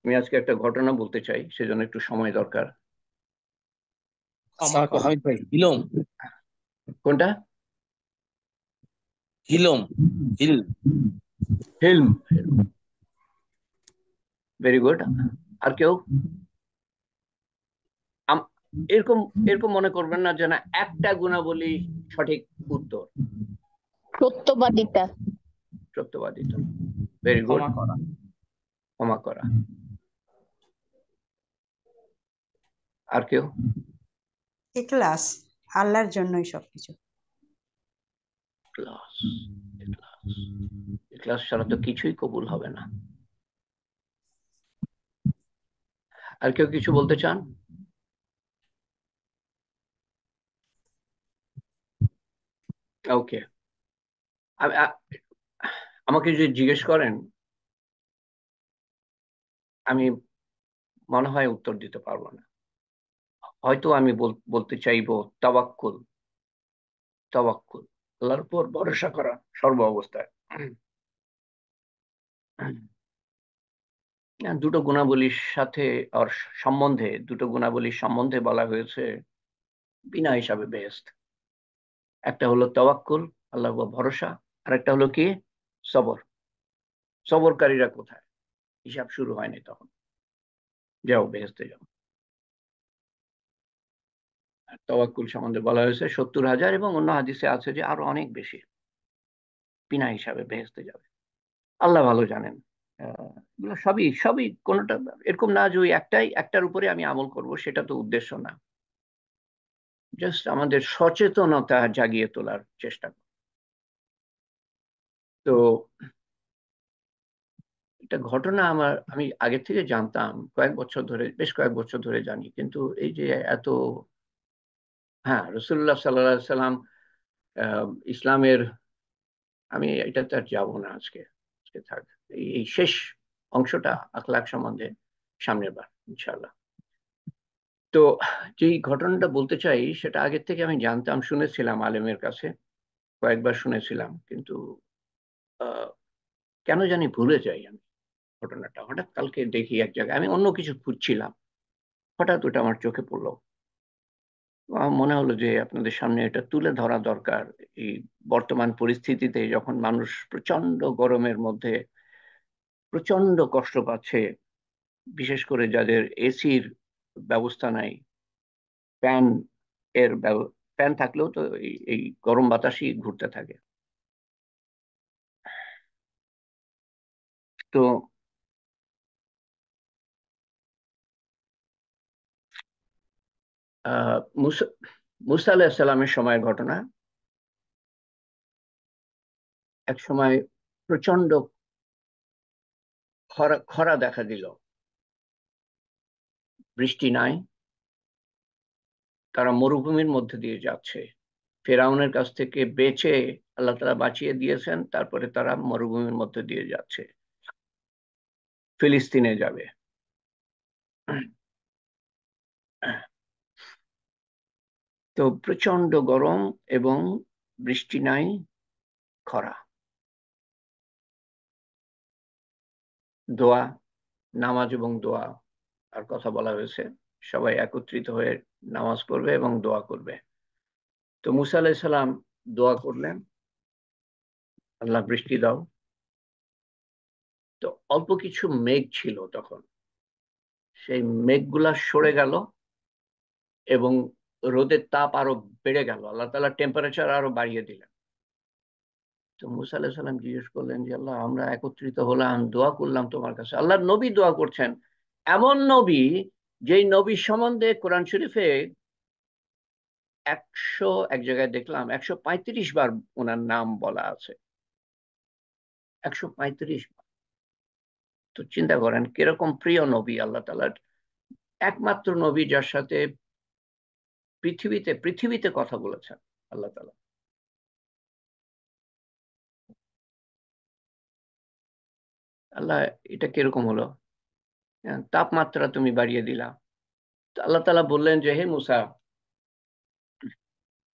আমি আজকে একটা ঘটনা বলতে চাই, সেজন্য একটু সময় দরকার। হামিদ ভাই, হিলম। কোনটা? হিলম। হিল। হিলম। Very good. আর কেউ? আম- এরকম এরকম মনে করবেন না যে না একটা গুণাবলী সঠিক উত্তর। সত্যবাদিতা। সত্যবাদিতা, ভেরি গুড। ক্ষমা করা। ক্ষমা করা। আর কেউ? ইখলাস, আল্লাহর জন্যই সবকিছু। ক্লাস। ক্লাস। ক্লাস ছাড়া তো কিছুই কবুল হবে না। আর কেউ কিছু বলতে চান? ওকে। আমাকে যদি জিজ্ঞেস করেন, আমি মনে হয় উত্তর দিতে পারবো না। হয়তো আমি বলতে চাইবো তাওয়াক্কুল। তাওয়াক্কুল, আল্লাহর উপর ভরসা করা সর্ব অবস্থায়। দুটো গুণাবলীর সাথে আর সম্বন্ধে, দুটো গুণাবলীর সম্বন্ধে বলা হয়েছে বিনা হিসাবে বেহেস্ত। একটা হলো তাওয়াক্কুল, আল্লাহর উপর ভরসা, আর একটা হলো কি? সবর। সবরকারীরা কোথায়? হিসাব শুরু হয়নি তখন, যাও বেহেস্তে যাও। তাওয়াক্কুল সম্বন্ধে বলা হয়েছে 70,000, এবং অন্য হাদিসে আছে যে আরো অনেক বেশি বিনা হিসাবে বেহেস্তে যাবে। আল্লাহ ভালো জানেন। এগুলো সবই সবই কোনোটা এরকম না যে ওই একটার উপরে আমি আমল করব, সেটা তো উদ্দেশ্য না। জাস্ট আমাদের সচেতনতা জাগিয়ে তোলার চেষ্টা করি। তো এটা ঘটনা আমি আগে থেকে জানতাম, কয়েক বছর ধরে, বেশ কয়েক বছর ধরে জানি, কিন্তু এই যে এত, হ্যাঁ, রসুল্লাহ সাল্লাহ সাল্লাম ইসলামের, আমি এটাতে আর যাবো না আজকে। আজকে থাক, এই শেষ অংশটা আখলাক সম্বন্ধে সামনের বার ইনশাল্লাহ। তো যেই ঘটনাটা বলতে চাই সেটা আগের থেকে আমি জানতাম, শুনেছিলাম আলেমের কাছে, কয়েকবার শুনেছিলাম, কিন্তু আহ, কেন জানি ভুলে যাই আমি ঘটনাটা। হঠাৎ কালকে দেখি এক জায়গায়, আমি অন্য কিছু খুঁজছিলাম, হঠাৎ ওটা আমার চোখে পড়লো। আমার মনে হলো যে আপনাদের সামনে এটা তুলে ধরা দরকার। এই বর্তমান পরিস্থিতিতে যখন মানুষ প্রচন্ড গরমের মধ্যে প্রচন্ড কষ্ট পাচ্ছে, বিশেষ করে যাদের এসির ব্যবস্থা নাই, ফ্যান ফ্যান থাকলেও তো এই গরম বাতাসই ঘুরতে থাকে। তো আহ মুসা মুসা আলাহিসাল্লামের সময়ের ঘটনা। এক সময় প্রচন্ড খরা খরা দেখা দিল, বৃষ্টি নাই, তারা মরুভূমির মধ্যে দিয়ে যাচ্ছে। ফেরাউনের কাছ থেকে বেঁচে আল্লাহ তাআলা বাঁচিয়ে দিয়েছেন, তারপরে তারা মরুভূমির মধ্যে দিয়ে যাচ্ছে, ফিলিস্তিনে যাবে। তো প্রচন্ড গরম এবং বৃষ্টি নাই, খরা। দোয়া, নামাজ এবং দোয়া আর কথা বলা হয়েছে, সবাই একত্রিত হয়ে নামাজ পড়বে এবং দোয়া করবে। তো মুসা আলাইহিস সালাম দোয়া করলেন, আল্লাহ বৃষ্টি দাও। তো অল্প কিছু মেঘ ছিল তখন, সেই মেঘগুলা সরে গেল এবং রোদের তাপ আরো বেড়ে গেল, আল্লাহ তাআলা টেম্পারেচার আরো বাড়িয়ে দিলেন। তো মুসা আলাইহিস সালাম জিজ্ঞেস করলেন যে আল্লাহ, আমরা একত্রিত হলাম, দোয়া করলাম তোমার কাছে, আল্লাহর নবী দোয়া করছেন, এমন নবী যেই নবী সম্বন্ধে কোরআন শরীফে এক জায়গায় দেখলাম 135 বার ওনার নাম বলা আছে, 135 বার। তো চিন্তা করেন কিরকম প্রিয় নবী আল্লাহ তাআলার, একমাত্র নবী যার সাথে পৃথিবীতে পৃথিবীতে কথা বলেছেন আল্লাহ তাআলা। আল্লাহ, এটা কিরকম হলো? তাপমাত্রা তুমি বাড়িয়ে দিলা। তো আল্লাহ তাআলা বললেন যে হে মুসা,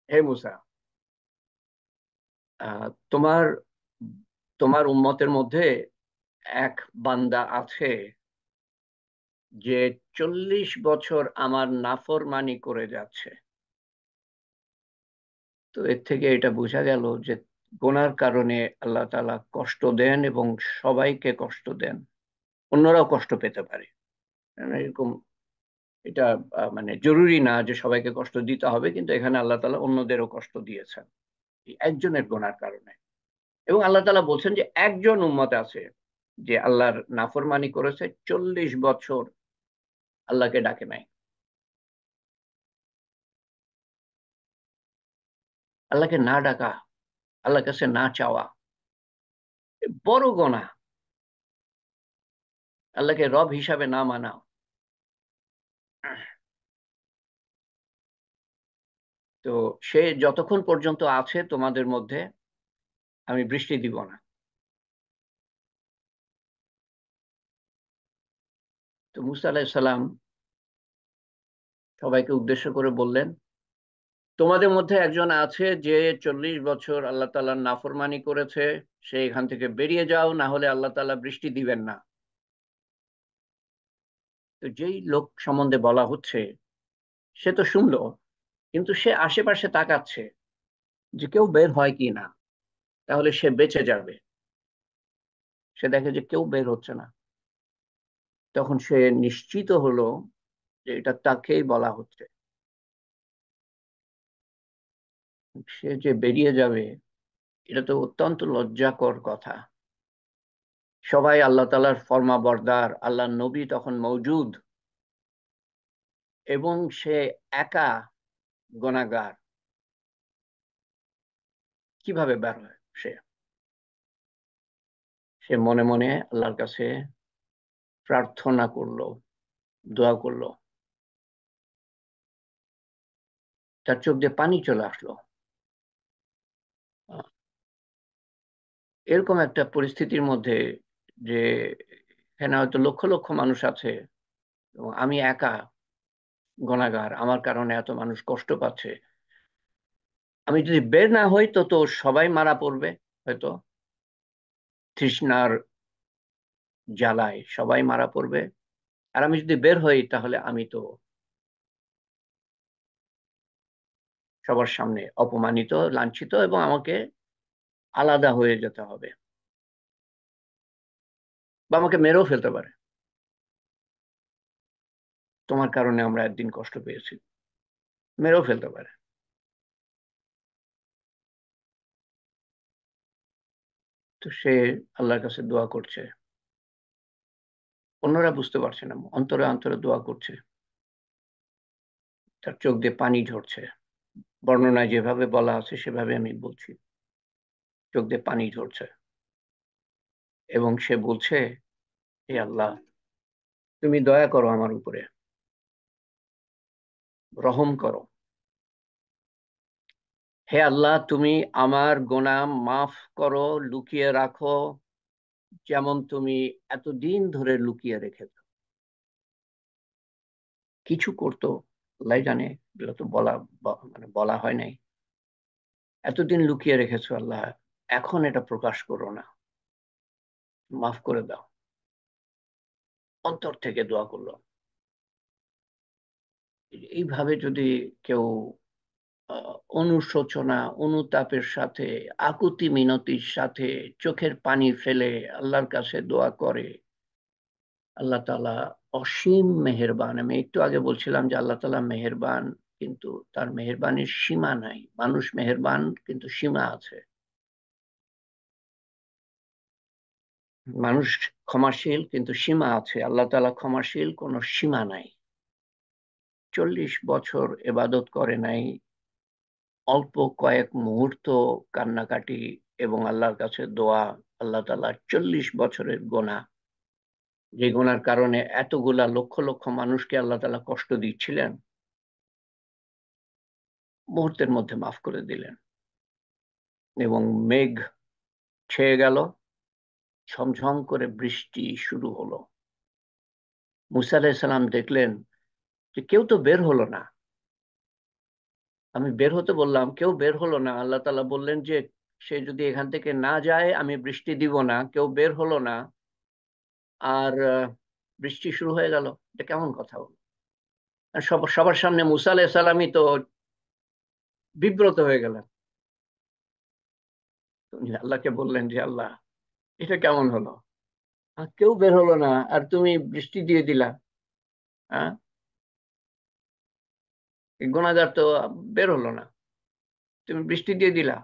হে মুসা, তোমার তোমার উম্মতের মধ্যে এক বান্দা আছে যে 40 বছর আমার নাফরমানি করে যাচ্ছে। তো এর থেকে এটা বোঝা গেল যে গোনার কারণে আল্লাহ তাআলা কষ্ট দেন এবং সবাইকে কষ্ট দেন, অন্যরাও কষ্ট পেতে পারে। এরকম, এটা মানে জরুরি না যে সবাইকে কষ্ট দিতে হবে, কিন্তু এখানে আল্লাহ তাআলা অন্যদেরও কষ্ট দিয়েছেন এই একজনের গোনার কারণে। এবং আল্লাহ তাআলা বলছেন যে একজন উম্মত আছে যে আল্লাহর নাফরমানি করেছে, 40 বছর আল্লাহকে ডাকে নাই, আল্লাহকে না ডাকা, আল্লাহর কাছে না চাওয়া, বড় গোনাহ। আল্লাহকে রব হিসাবে না মানা। তো সে যতক্ষণ পর্যন্ত আছে তোমাদের মধ্যে, আমি বৃষ্টি দিব না। তো মুসা আলাইহিস সালাম সবাইকে উদ্দেশ্য করে বললেন, তোমাদের মধ্যে একজন আছে যে 40 বছর আল্লাহ তাআলার নাফরমানি করেছে, সে এখান থেকে বেরিয়ে যাও, না হলে আল্লাহ তাআলা বৃষ্টি দিবেন না। তো যেই লোক সম্বন্ধে বলা হচ্ছে সে তো শুনলো, কিন্তু সে আশেপাশে তাকাচ্ছে যে কেউ বের হয় কি না, তাহলে সে বেঁচে যাবে। সে দেখে যে কেউ বের হচ্ছে না, তখন সে নিশ্চিত হলো যে এটা তাকেই বলা হচ্ছে। সে যে বেরিয়ে যাবে, এটা তো অত্যন্ত লজ্জাকর কথা। সবাই আল্লাহ তাআলার ফরমাবরদার, আল্লাহর নবী তখন মওজুদ, এবং সে একা গুনাহগার, কিভাবে বের হয় সে? সে মনে মনে আল্লাহর কাছে প্রার্থনা করলো, দোয়া করলো, তার চোখ দিয়ে পানি চলে আসলো। এরকম একটা পরিস্থিতির মধ্যে, যে এখানে হয়তো লক্ষ লক্ষ মানুষ আছে এবং আমি একা গুনাহগার, আমার কারণে এত মানুষ কষ্ট পাচ্ছে, আমি যদি বের না হই তো তো সবাই মারা পড়বে, হয়তো তৃষ্ণার জ্বালায় সবাই মারা পড়বে। আর আমি যদি বের হই তাহলে আমি তো সবার সামনে অপমানিত, লাঞ্ছিত, এবং আমাকে আলাদা হয়ে যেতে হবে, বা আমাকে মেরেও ফেলতে পারে। তোমার কারণে আমরা একদিন কষ্ট পেয়েছি, মেরেও ফেলতে পারে। তো সে আল্লাহর কাছে দোয়া করছে, অন্যরা বুঝতে পারছে না, অন্তরে অন্তরে দোয়া করছে, তার চোখ দিয়ে পানি ঝরছে। বর্ণনায় যেভাবে বলা আছে সেভাবে আমি বলছি, চোখ দিয়ে পানি ঝরছে এবং সে বলছে, হে আল্লাহ, তুমি দয়া করো আমার উপরে, রহম করো। হে আল্লাহ, তুমি আমার গুনাহ মাফ করো, লুকিয়ে রাখো, যেমন তুমি এতদিন ধরে লুকিয়ে রেখেছো। কিছু করতো, আল্লাহ জানে, এগুলো তো মানে বলা হয় নাই। এতদিন লুকিয়ে রেখেছো আল্লাহ, এখন এটা প্রকাশ করো না, মাফ করে দাও। অন্তর থেকে দোয়া করলো। এইভাবে যদি কেউ অনুশোচনা, অনুতাপের সাথে, আকুতি মিনতির সাথে চোখের পানি ফেলে আল্লাহর কাছে দোয়া করে, আল্লাহ তাআলা অসীম মেহেরবান। আমি একটু আগে বলছিলাম যে আল্লাহ তাআলা মেহেরবান, কিন্তু তার মেহেরবানির সীমা নাই। মানুষ মেহেরবান, কিন্তু সীমা আছে। মানুষ ক্ষমাশীল, কিন্তু সীমা আছে। আল্লাহ তাআলা ক্ষমাশীল, কোনো সীমা নাই। 40 বছর ইবাদত করে নাই, অল্প কয়েক মুহূর্ত কান্নাকাটি এবং আল্লাহর কাছে দোয়া। আল্লাহ তাআলা 40 বছরের গোনা, যে গোনার কারণে এতগুলা লক্ষ লক্ষ মানুষকে আল্লাহ তাআলা কষ্ট দিচ্ছিলেন, মুহূর্তের মধ্যে মাফ করে দিলেন। এবং মেঘ ছেয়ে গেল, ঝমঝম করে বৃষ্টি শুরু হলো। মুসা আলাইহিস সালাম দেখলেন যে কেউ তো বের হলো না। আমি বের হতে বললাম, কেউ বের হলো না। আল্লাহ তাআলা বললেন যে সে যদি এখান থেকে না যায়, আমি বৃষ্টি দিব না। কেউ বের হলো না, আর বৃষ্টি শুরু হয়ে গেল। এটা কেমন কথা হলো? আর সবার সামনে মুসা আলাইহিস সালামই তো বিব্রত হয়ে গেলেন। উনি আল্লাহকে বললেন যে আল্লাহ, এটা কেমন হলো? আর কেউ বের হলো না, আর তুমি বৃষ্টি দিয়ে দিলা। হ্যাঁ, এই গুনাহগার তো বের হলো না, তুমি বৃষ্টি দিয়ে দিলা।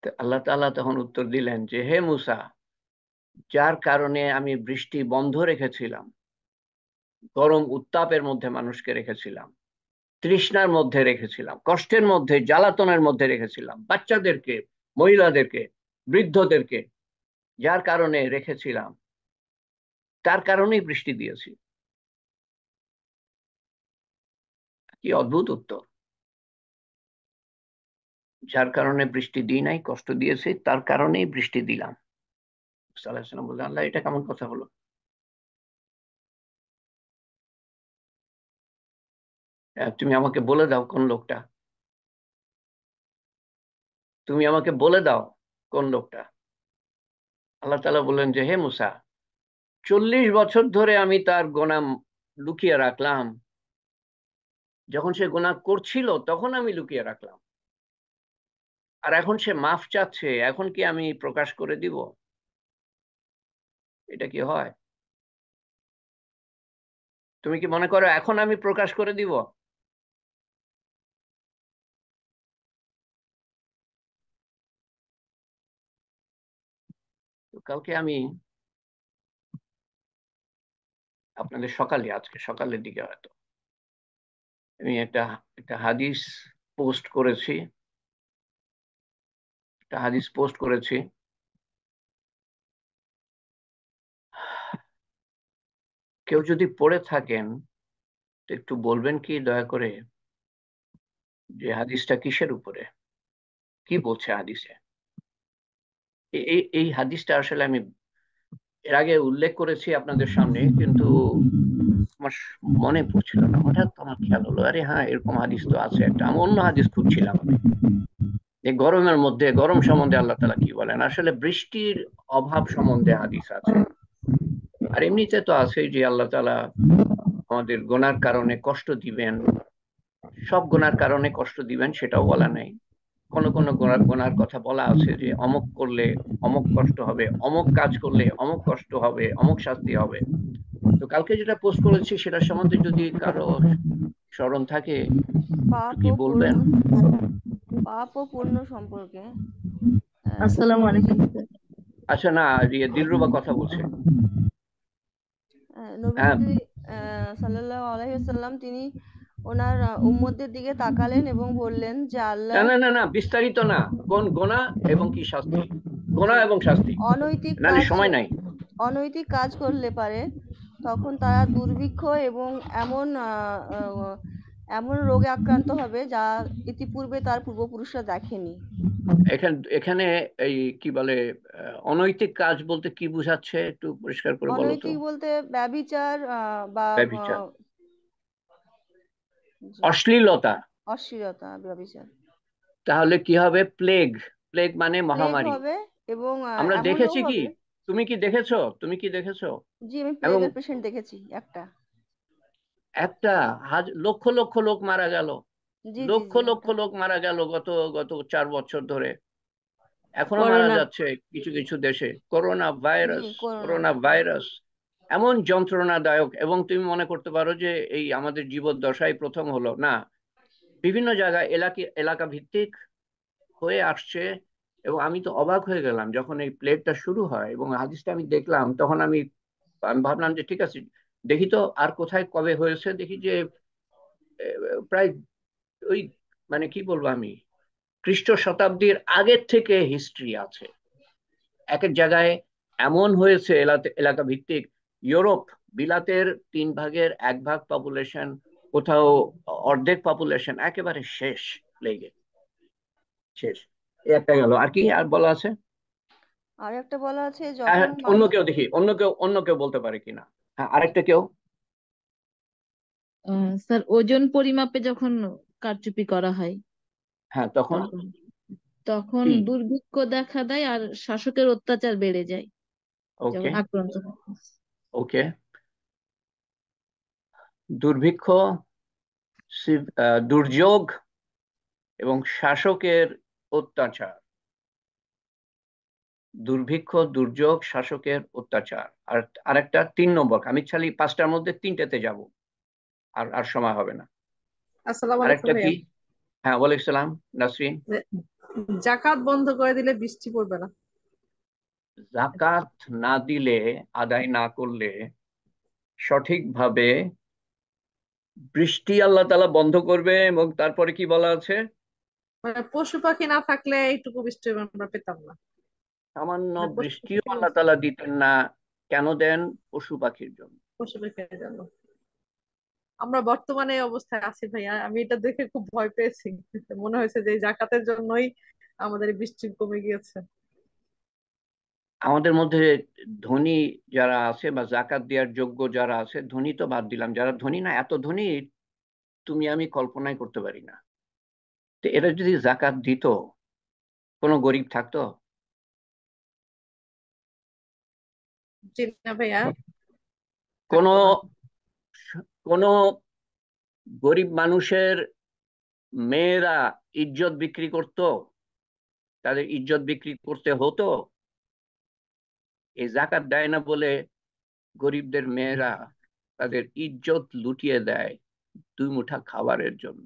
তো আল্লাহ তাআলা তখন উত্তর দিলেন যে হে মুসা, যার কারণে আমি বৃষ্টি বন্ধ রেখেছিলাম, গরম উত্তাপের মধ্যে মানুষকে রেখেছিলাম, তৃষ্ণার মধ্যে রেখেছিলাম, কষ্টের মধ্যে, জ্বালাতনের মধ্যে রেখেছিলাম, বাচ্চাদেরকে, মহিলাদেরকে, বৃদ্ধদেরকে, যার কারণে রেখেছিলাম, তার কারণেই বৃষ্টি দিয়েছি। কি অদ্ভুত উত্তর! যার কারণে বৃষ্টি দিই নাই, কষ্ট দিয়েছি, তার কারণেই বৃষ্টি দিলাম। মুসা আলাইহিস সালাম বললেন, আল্লাহ, এটা কেমন কথা হলো? তুমি আমাকে বলে দাও কোন লোকটা। তুমি আমাকে বলে দাও কোন লোকটা। আল্লাহ তাআলা বললেন যে হে মুসা, 40 বছর ধরে আমি তার গোনা লুকিয়ে রাখলাম। যখন সে গোনা করছিল তখন আমি লুকিয়ে রাখলাম, আর এখন সে মাফ চাচ্ছে, এখন কি আমি প্রকাশ করে দিব? এটা কি হয়? তুমি কি মনে করো এখন আমি প্রকাশ করে দিব? তো কালকে আমি আপনাদের সকালে, আজকে সকালের দিকে হয়তো, আমি একটা একটা হাদিস পোস্ট করেছি। একটা হাদিস পোস্ট করেছি। কেউ যদি পড়ে থাকেন তো একটু বলবেন কি দয়া করে, যে হাদিসটা কিসের উপরে, কি বলছে হাদিসে? এই হাদিসটা আসলে আমি এর আগে উল্লেখ করেছি আপনাদের সামনে, কিন্তু আমার মনে পড়ছিল না। হঠাৎ আমার খেয়াল হলো, আরে হ্যাঁ, এরকম হাদিস তো আছে একটা। আমি অন্য হাদিস খুঁজছিলাম। আমি এই গরমের মধ্যে, গরম সম্বন্ধে আল্লাহ তাআলা কি বলেন, আসলে বৃষ্টির অভাব সম্বন্ধে হাদিস আছে। আর এমনিতে তো আছে যে আল্লাহ তাআলা আমাদের গুনার কারণে কষ্ট দিবেন, সব গুনার কারণে কষ্ট দিবেন সেটাও বলা নাই। কোন কোন গুনার কথা বলা আছে যে অমুক করলে অমুক কষ্ট হবে, অমুক কাজ করলে অমুক কষ্ট হবে, অমুক শাস্তি হবে। তো কালকে যেটা পোস্ট করেছি সেটার সম্বন্ধে যদি কারো স্মরণ থাকে একটু পাপ কি ও বলবেন? পাপ ও পুণ্য সম্পর্কে আসসালামু আলাইকুম। আচ্ছা, না, দিলরুবা কথা বলছে। হ্যাঁ, নবীজি সাল্লাল্লাহু আলাইহি ওয়াসাল্লাম তিনি ওনার উম্মতদের দিকে তাকালেন এবং বললেন যে না আল্লাহ না না না, বিস্তারিত না, কোন গোনা এবং কি শাস্তি, গোনা জি এবং শাস্তি, অনৈতিক নাহলে কাজ সময় নাই। অনৈতিক কাজ করলে পারে তখন তারা দুর্ভিক্ষ এবং এমন এমন রোগে আক্রান্ত হবে যা ইতিপূর্বে তার পূর্বপুরুষরা দেখেনি। এখানে এখানে এই কি বলে অনৈতিক কাজ বলতে কি বোঝাচ্ছে একটু পরিষ্কার করে বলো তো। অনৈতিক বলতে ব্যভিচার বা ব্যভিচার, জি, অশ্লীলতা। অশ্লীলতা, ব্যভিচার। তাহলে কি হবে? প্লেগ। প্লেগ মানে প্লেগ মহামারী। হবে, এবং আমরা এমনও দেখেছি কি, হবে। তুমি কি দেখেছো? তুমি কি দেখেছো? জি, আমি এবং প্লেগের পেশেন্ট দেখেছি একটা। একটা লক্ষ লক্ষ লোক মারা গেল। জি জি লক্ষ জি, লক্ষ ওটা লোক মারা গেল গত গত 4 বছর ধরে। এখনো মারা করোনা। যাচ্ছে কিছু কিছু দেশে। করোনা জি, ভাইরাস, করোনা। করোনা ভাইরাস এমন যন্ত্রণাদায়ক। এবং তুমি মনে করতে পারো যে এই আমাদের জীবদ্দশায় প্রথম হলো না, বিভিন্ন জায়গায় এলাকা ভিত্তিক হয়ে আসছে। এবং আমি তো অবাক হয়ে গেলাম যখন এই প্লেগটা শুরু হয় এবং হাদিসটা আমি দেখলাম, তখন আমি আমি ভাবলাম যে ঠিক আছে, দেখি তো আর কোথায় কবে হয়েছে। দেখি যে প্রায় ওই মানে কি বলবো আমি, খ্রিস্ট শতাব্দীর আগের থেকে হিস্ট্রি আছে। এক এক জায়গায় এমন হয়েছে এলাকা ভিত্তিক। ইউরোপ, বিলাতের 3 ভাগের 1 ভাগ পপুলেশন, কোথাও অর্ধেক পপুলেশন একেবারে শেষ, প্লেগে শেষ। এই একটা গেল, আর কি আর বলা আছে? আর একটা বলা আছে, যখন অন্য মানুষ। কেউ দেখি, অন্য কেউ বলতে পারে কিনা। হ্যাঁ, আরেকটা কেউ। স্যার, ওজন পরিমাপে যখন কারচুপি করা হয় হ্যাঁ, তখন তখন তখন কি? দুর্ভিক্ষ দেখা দেয় আর শাসকের অত্যাচার বেড়ে যায় ওকে, যখন আক্রান্ত হয়। ওকে। দুর্ভিক্ষ, দুর্যোগ এবং শাসকের অত্যাচার। দুর্ভিক্ষ, দুর্যোগ, শাসকের অত্যাচার। আর আরেকটা 3 নম্বর, আমি খালি 5টার মধ্যে 3টেতে যাব, আর আর সময় হবে না। আসসালামু আলাইকুম আরেকটা কি? ভাইয়া। হ্যাঁ, ওয়ালাইকুম সালাম নাসরিন। জাকাত বন্ধ করে দিলে বৃষ্টি পড়বে না। জাকাত না দিলে, আদায় না করলে সঠিকভাবে বৃষ্টি আল্লাহ তাআলা বন্ধ করবে। এবং তারপরে কি বলা আছে? মানে পশু পাখি না থাকলে এইটুকু বৃষ্টি আমরা পেতাম না। সামান্য মানে পশু বৃষ্টিও পাখি আল্লাহ তাআলা দিতেন না। কেন দেন? পশু পাখির জন্য। পশু পাখির জন্য। আমরা বর্তমানে এই অবস্থায় আছি ভাইয়া, আমি এটা দেখে খুব ভয় পেয়েছি। মনে হয়েছে যে এই জাকাতের জন্যই আমাদের এই বৃষ্টি কমে গিয়েছে। আমাদের মধ্যে ধনী যারা আছে বা জাকাত দেওয়ার যোগ্য যারা আছে, ধনী তো বাদ দিলাম, যারা ধনী না, এত ধনী তুমি আমি কল্পনাই করতে পারি না। তো এরা যদি জাকাত দিত, কোনো গরিব থাকতো? জি না ভাইয়া, কোনো থাকতো না। কোনো গরিব মানুষের মেয়েরা ইজ্জত বিক্রি করত? তাদের ইজ্জত বিক্রি করতে হতো? এই জাকাত দেয় না বলে গরিবদের মেয়েরা তাদের ইজ্জত লুটিয়ে দেয় 2 মুঠা খাবারের জন্য।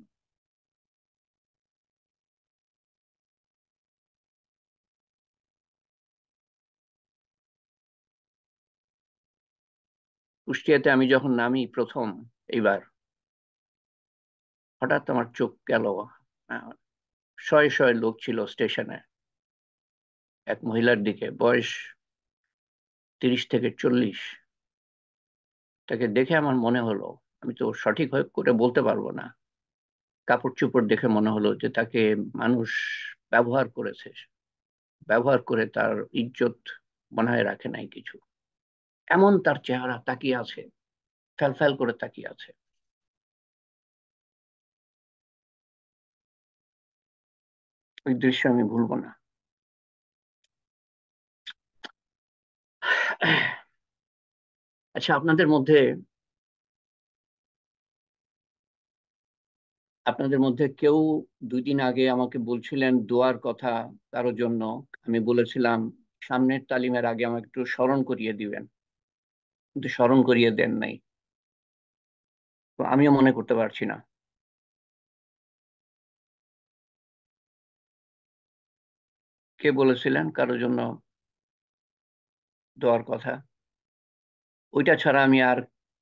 কুষ্টিয়াতে আমি যখন নামি প্রথম এইবার, হঠাৎ আমার চোখ গেল, শয়ে শয়ে লোক ছিল স্টেশনে। এক মহিলার দিকে, বয়স 30 থেকে 40। তাকে দেখে আমার মনে হলো, আমি তো সঠিক করে বলতে পারবো না, কাপড় চোপড় দেখে মনে হলো যে তাকে মানুষ ব্যবহার করেছে। ব্যবহার করে তার ইজ্জত বনায় রাখে নাই কিছু। এমন তার চেহারা, তাকিয়ে আছে, ফ্যাল ফ্যাল করে তাকিয়ে আছে। ওই দৃশ্য আমি ভুলবো না। আচ্ছা, আপনাদের মধ্যে কেউ 2 দিন আগে আমাকে বলছিলেন দোয়ার কথা কারোর জন্য। আমি বলেছিলাম সামনের তালিমের আগে আমাকে একটু স্মরণ করিয়ে দিবেন, কিন্তু স্মরণ করিয়ে দেন নাই। তো আমিও মনে করতে পারছি না। কে বলেছিলেন কারোর জন্য দোয়ার কথা? ওইটা ছাড়া আমি আর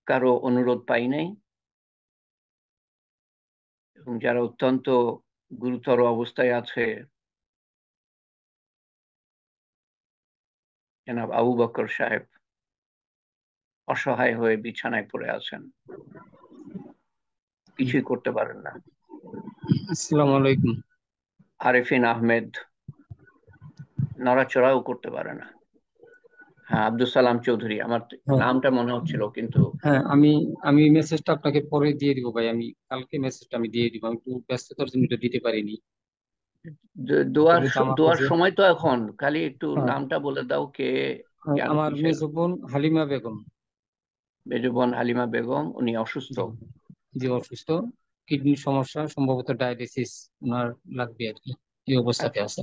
কারো অনুরোধ পাই নাই। এবং যারা অত্যন্ত গুরুতর অবস্থায় আছে, জনাব আবু বকর সাহেব অসহায় হয়ে বিছানায় পড়ে আছেন, কিছুই করতে পারেন না। আসসালামু আলাইকুম। আরেফিন আহমেদ নড়াচড়াও করতে পারে না। হ্যাঁ, আব্দুল সালাম চৌধুরী, আমার হ্যাঁ নামটা মনে হচ্ছিল কিন্তু। হ্যাঁ, আমি আমি মেসেজটা আপনাকে পরে দিয়ে দিব ভাই। আমি কালকে মেসেজটা আমি দিয়ে দিব, আমি একটু ব্যস্ততার জন্য এটা দিতে পারিনি। দোয়ার যেহেতু আমার দোয়ার কাছে, সময় তো এখন, খালি একটু হ্যাঁ, নামটা বলে দাও, কে কেন আমার কিসের। মেজো বোন হালিমা বেগম। মেজবান হালিমা বেগম, উনি অসুস্থ। জি, জি অসুস্থ, কিডনির সমস্যা, সম্ভবত ডায়ালিসিস ওনার লাগবে আর কি, এই অবস্থাতে আচ্ছা, আছে।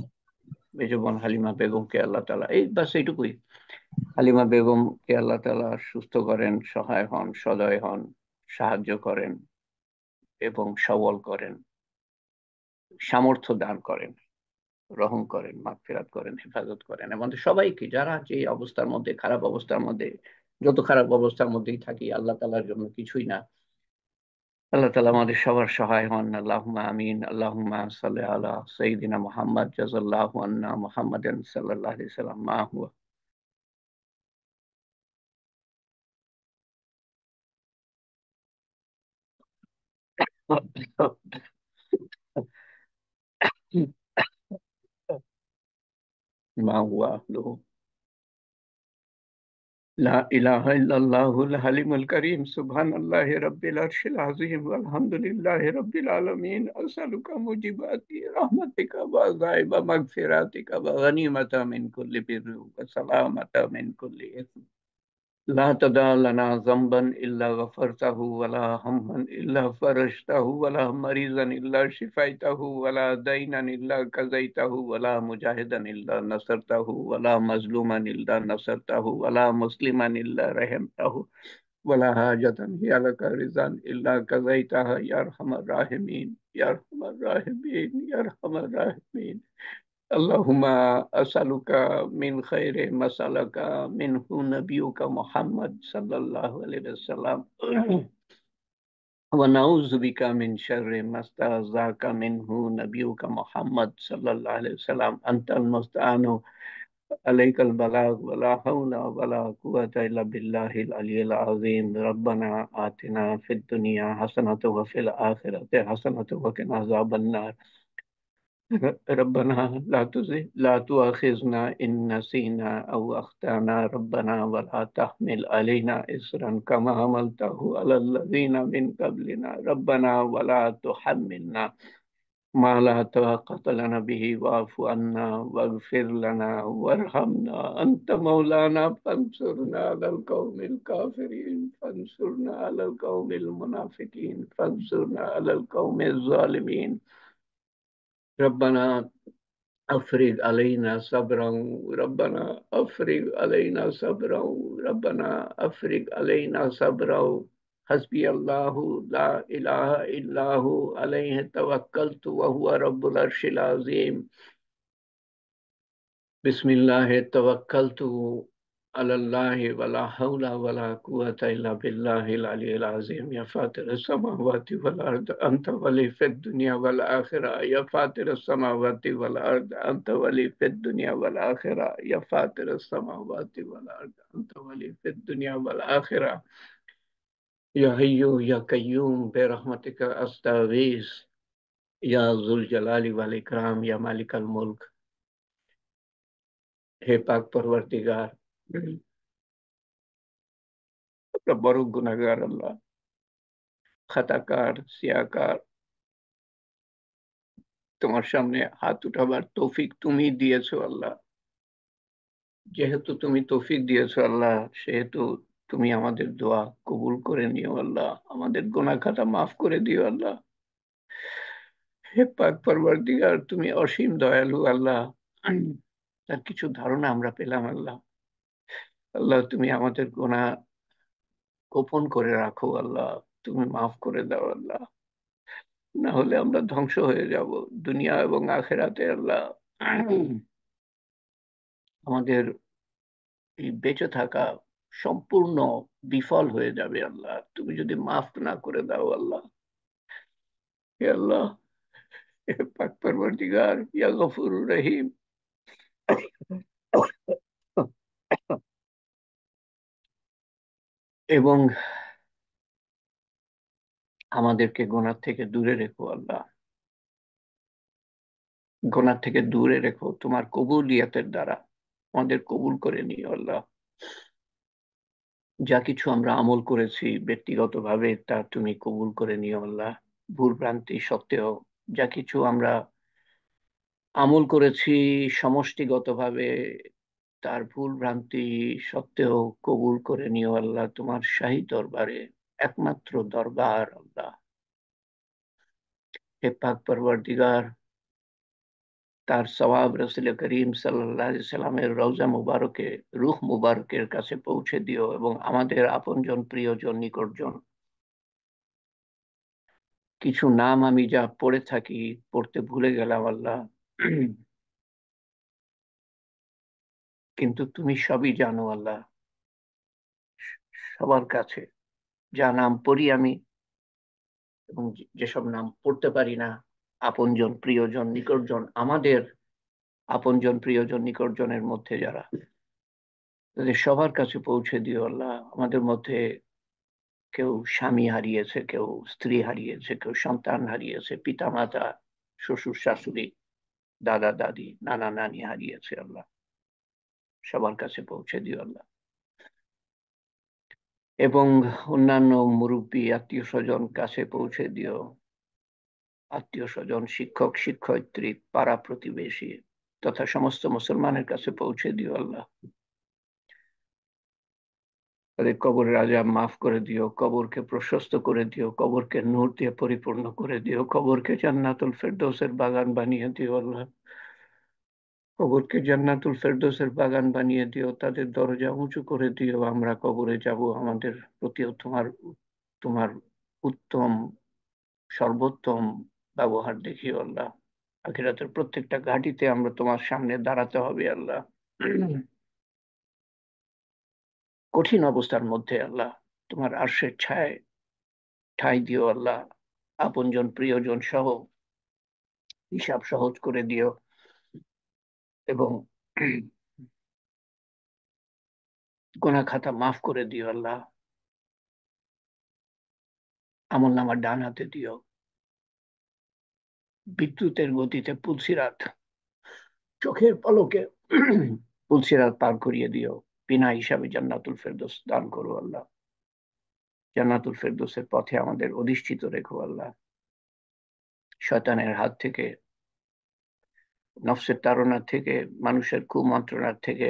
মেজবান হালিমা বেগমকে আল্লাহ তাআলা, এই বাস এইটুকুই, হালিমা বেগমকে আল্লাহ তাআলা সুস্থ করেন, সহায় হন, সদয় হন, সাহায্য করেন এবং সবল করেন, সামর্থ্য দান করেন, রহম করেন, মাগফিরাত করেন, হেফাজত করেন। আমাদের সবাইকে, যারা যে অবস্থার মধ্যে, খারাপ অবস্থার মধ্যে, যত খারাপ অবস্থার মধ্যেই থাকি, আল্লাহ তাআলার জন্য কিছুই না, আল্লাহ তাআলা আমাদের সবার সহায় হন। আল্লাহুম্মা আমিন। আল্লাহুম্মা সাল্লি আলা সাইয়্যিদিনা মুহাম্মদ জাযাল্লাহু আন্না মুহাম্মাদান সাল্লাল্লাহু আলাইহি সাল্লাম মা হুয়া। মা হুয়া আহলুহু। লা ইলাহা ইল্লাল্লাহুল হালিমুল কারীম। সুবহানাল্লাহি রাব্বিল আরশিল আযীম। আলহামদুলিল্লাহি রাব্বিল আলামিন। আসআলুকা মুজিবাতি রাহমাতিকা ওয়া যায়বা মাগফিরাতিকা ওয়া গনিমাতা মিন কুল্লি বিররি ওয়া সালামাতা মিন কুল্লি ইসম। لا تدع لنا ذنبا إلا غفرته ولا هما إلا فرجته ولا مريضا إلا شفيته ولا دينا إلا قضيته ولا مجاهدا إلا نصرته ولا مظلوما إلا نصرته ولا مسلما إلا رحمته ولا حاجة هي لك رضا إلا قضيتها يا أرحم الراحمين يا أرحم الراحمين يا أرحم الراحمين. اللهم أسألك من خير ما سألك منه نبيك محمد صلى الله عليه وسلم ونعوذ بك من شر ما استعاذك منه نبيك محمد صلى الله عليه وسلم. أنت المستعان عليك البلاغ ولا حول ولا قوة إلا بالله العلي العظيم. ربنا آتنا في الدنيا حسنة وفي الآخرة حسنة وقنا عذاب النار. ربنا لا تؤاخذنا إن نسينا أو أخطأنا ربنا ولا تحمل علينا إصرا كما حملته على الذين من قبلنا ربنا ولا تحملنا ما لا طاقة لنا به واعف عنا واغفر لنا وارحمنا أنت مولانا فانصرنا على القوم الكافرين فانصرنا على القوم المنافقين فانصرنا على القوم الظالمين. ربنا أفرغ علينا صبرا. ربنا أفرغ علينا صبرا. ربنا أفرغ علينا صبرا. حسبي الله لا إله إلا هو عليه توكلت وهو رب العرش العظيم. بسم الله توكلت على الله ولا حول ولا قوة إلا بالله العلي العظيم. يا فاطر السماوات والأرض أنت ولي في الدنيا والآخرة. يا فاطر السماوات والأرض أنت ولي في الدنيا والآخرة. يا فاطر السماوات والأرض أنت ولي في الدنيا والآخرة. يا حي يا قيوم برحمتك أستغيث. يا ذو الجلال والإكرام يا مالك الملك. हे पाक परवरदिगार, আমরা বড় গুনাহগার আল্লাহ, খাতাকার, সিয়াকার। তোমার সামনে হাত উঠাবার তৌফিক তুমি দিয়েছো আল্লাহ। যেহেতু তুমি তৌফিক দিয়েছো আল্লাহ, সেহেতু তুমি আমাদের দোয়া কবুল করে নিও আল্লাহ। আমাদের গুনাহ খাতা মাফ করে দিও আল্লাহ। হে পাক পরবর্তীকার, তুমি অসীম দয়ালু আল্লাহ। তার কিছু ধারণা আমরা পেলাম আল্লাহ। আল্লাহ, তুমি আমাদের গুনাহ গোপন করে রাখো আল্লাহ। তুমি মাফ করে দাও আল্লাহ, না হলে আমরা ধ্বংস হয়ে যাব দুনিয়া এবং আখেরাতে আল্লাহ। আমাদের এই বেঁচে থাকা সম্পূর্ণ বিফল হয়ে যাবে আল্লাহ, তুমি যদি মাফ না করে দাও আল্লাহ। হে আল্লাহ, হে পাক পরবর্তীগার, ইয়া গফুরুর রহিম। এবং আমাদেরকে গুনাহ থেকে দূরে রেখো আল্লাহ। গুনাহ থেকে দূরে রেখো তোমার কবুলিয়াতের দ্বারা আমাদের কবুল করে নিও আল্লাহ। যা কিছু আমরা আমল করেছি ব্যক্তিগতভাবে তা তুমি কবুল করে নিও আল্লাহ। ভুল ভ্রান্তি সত্ত্বেও যা কিছু আমরা আমল করেছি সমষ্টিগতভাবে, তার ভুল ভ্রান্তি সত্ত্বেও কবুল করে নিও আল্লাহ তোমার শাহী দরবারে, একমাত্র দরবার আল্লাহ। হে পাক পরওয়ারদিগার, তার সওয়াব রসুল করিম সাল্লাল্লাহু আলাইহি সাল্লামের রওজা মুবারকে, রূহ মুবারকের কাছে পৌঁছে দিও এবং আমাদের আপনজন প্রিয়জন নিকটজন কিছু নাম আমি যা পড়ে থাকি, পড়তে ভুলে গেলাম আল্লাহ, কিন্তু তুমি সবই জানো আল্লাহ। সবার কাছে যা নাম পড়ি আমি এবং যেসব নাম পড়তে পারি না, আপনজন প্রিয়জন নিকটজন, আমাদের আপনজন প্রিয়জন নিকটজনের মধ্যে যারা, তাদের সবার কাছে পৌঁছে দিও আল্লাহ। আমাদের মধ্যে কেউ স্বামী হারিয়েছে, কেউ স্ত্রী হারিয়েছে, কেউ সন্তান হারিয়েছে, পিতা মাতা, শ্বশুর শাশুড়ি, দাদা দাদি, নানা নানি হারিয়েছে আল্লাহ, সবার কাছে পৌঁছে দিও আল্লাহ। এবং অন্যান্য মুরব্বী আত্মীয় স্বজন কাছে পৌঁছে দিও, আত্মীয় স্বজন, শিক্ষক শিক্ষয়িত্রী, পাড়া প্রতিবেশী তথা সমস্ত মুসলমানের কাছে পৌঁছে দিও আল্লাহ। তাদের কবরের আযাব মাফ করে দিও, কবরকে প্রশস্ত করে দিও, কবরকে নূর দিয়ে পরিপূর্ণ করে দিও, কবরকে জান্নাতুল ফেরদৌসের বাগান বানিয়ে দিও আল্লাহ। কবরকে জান্নাতুল ফেরদৌসের বাগান বানিয়ে দিও, তাদের দরজা উঁচু করে দিও। আমরা কবরে যাব, আমাদের প্রতিও তোমার তোমার উত্তম সর্বোত্তম ব্যবহার দেখিও আল্লাহ। আখিরাতের প্রত্যেকটা ঘাঁটিতে আমরা তোমার সামনে দাঁড়াতে হবে আল্লাহ। কঠিন অবস্থার মধ্যে আল্লাহ তোমার আরশের ছায় ঠাঁই দিও আল্লাহ। আপনজন প্রিয়জন সহ হিসাব সহজ করে দিও এবং গুনাহ খাতা মাফ করে দিও আল্লাহ। আমল নামা ডান হাতে দিও, বিদ্যুতের গতিতে পুলসিরাত, চোখের পলকে পুলসিরাত পার করিয়ে দিও। বিনা হিসাবে জান্নাতুল ফেরদৌস দান করো আল্লাহ। জান্নাতুল ফেরদৌসের পথে আমাদের অধিষ্ঠিত রেখো আল্লাহ। শয়তানের হাত থেকে, নফসের তাড়না থেকে, মানুষের কুমন্ত্রণার থেকে,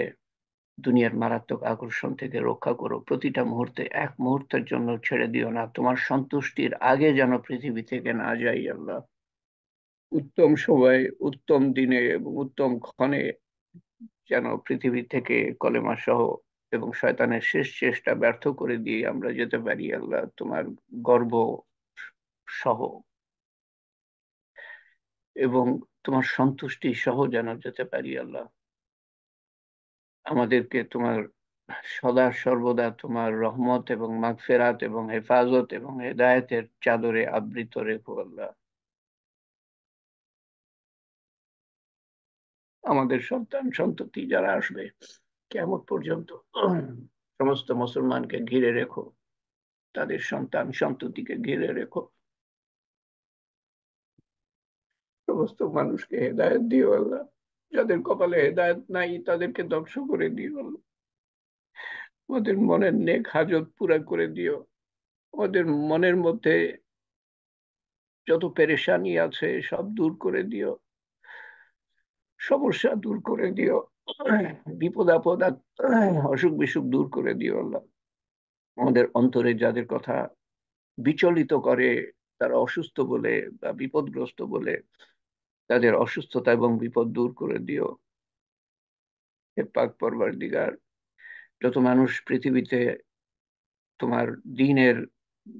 দুনিয়ার মারাত্মক আকর্ষণ থেকে রক্ষা করো। প্রতিটা মুহূর্তে এক মুহূর্তের জন্য ছেড়ে দিও না, তোমার সন্তুষ্টির আগে যেন পৃথিবী থেকে না যাই আল্লাহ। উত্তম সময়ে, উত্তম দিনে এবং উত্তম ক্ষণে যেন পৃথিবী থেকে কলেমা সহ এবং শয়তানের শেষ চেষ্টা ব্যর্থ করে দিয়ে আমরা যেতে পারি আল্লাহ, তোমার গর্ব সহ এবং তোমার সন্তুষ্টি সহ যেন যেতে পারি আল্লাহ। আমাদেরকে তোমার সদা সর্বদা তোমার রহমত এবং মাগফিরাত এবং হেফাজত এবং হেদায়েতের চাদরে আবৃত রেখো আল্লাহ। আমাদের সন্তান সন্ততি যারা আসবে কিয়ামত পর্যন্ত সমস্ত মুসলমানকে ঘিরে রেখো, তাদের সন্তান সন্ততিকে ঘিরে রেখো। সমস্ত মানুষকে হেদায়েত দিও আল্লাহ। যাদের কপালে হেদায়েত নাই তাদেরকে ধ্বংস করে দিও আল্লাহ। আমাদের মনের নেক হাজত পুরা করে দিও। আমাদের মনের মধ্যে যত পেরেশানি আছে সব দূর করে দিও, সমস্যা দূর করে দিও, বিপদ আপদ অসুখ বিসুখ দূর করে দিও আল্লাহ। আমাদের অন্তরে যাদের কথা বিচলিত করে, তারা অসুস্থ বলে বা বিপদগ্রস্ত বলে, তাদের অসুস্থতা এবং বিপদ দূর করে দিও। হে পাক পরওয়ারদিগার, যত মানুষ পৃথিবীতে তোমার দ্বীনের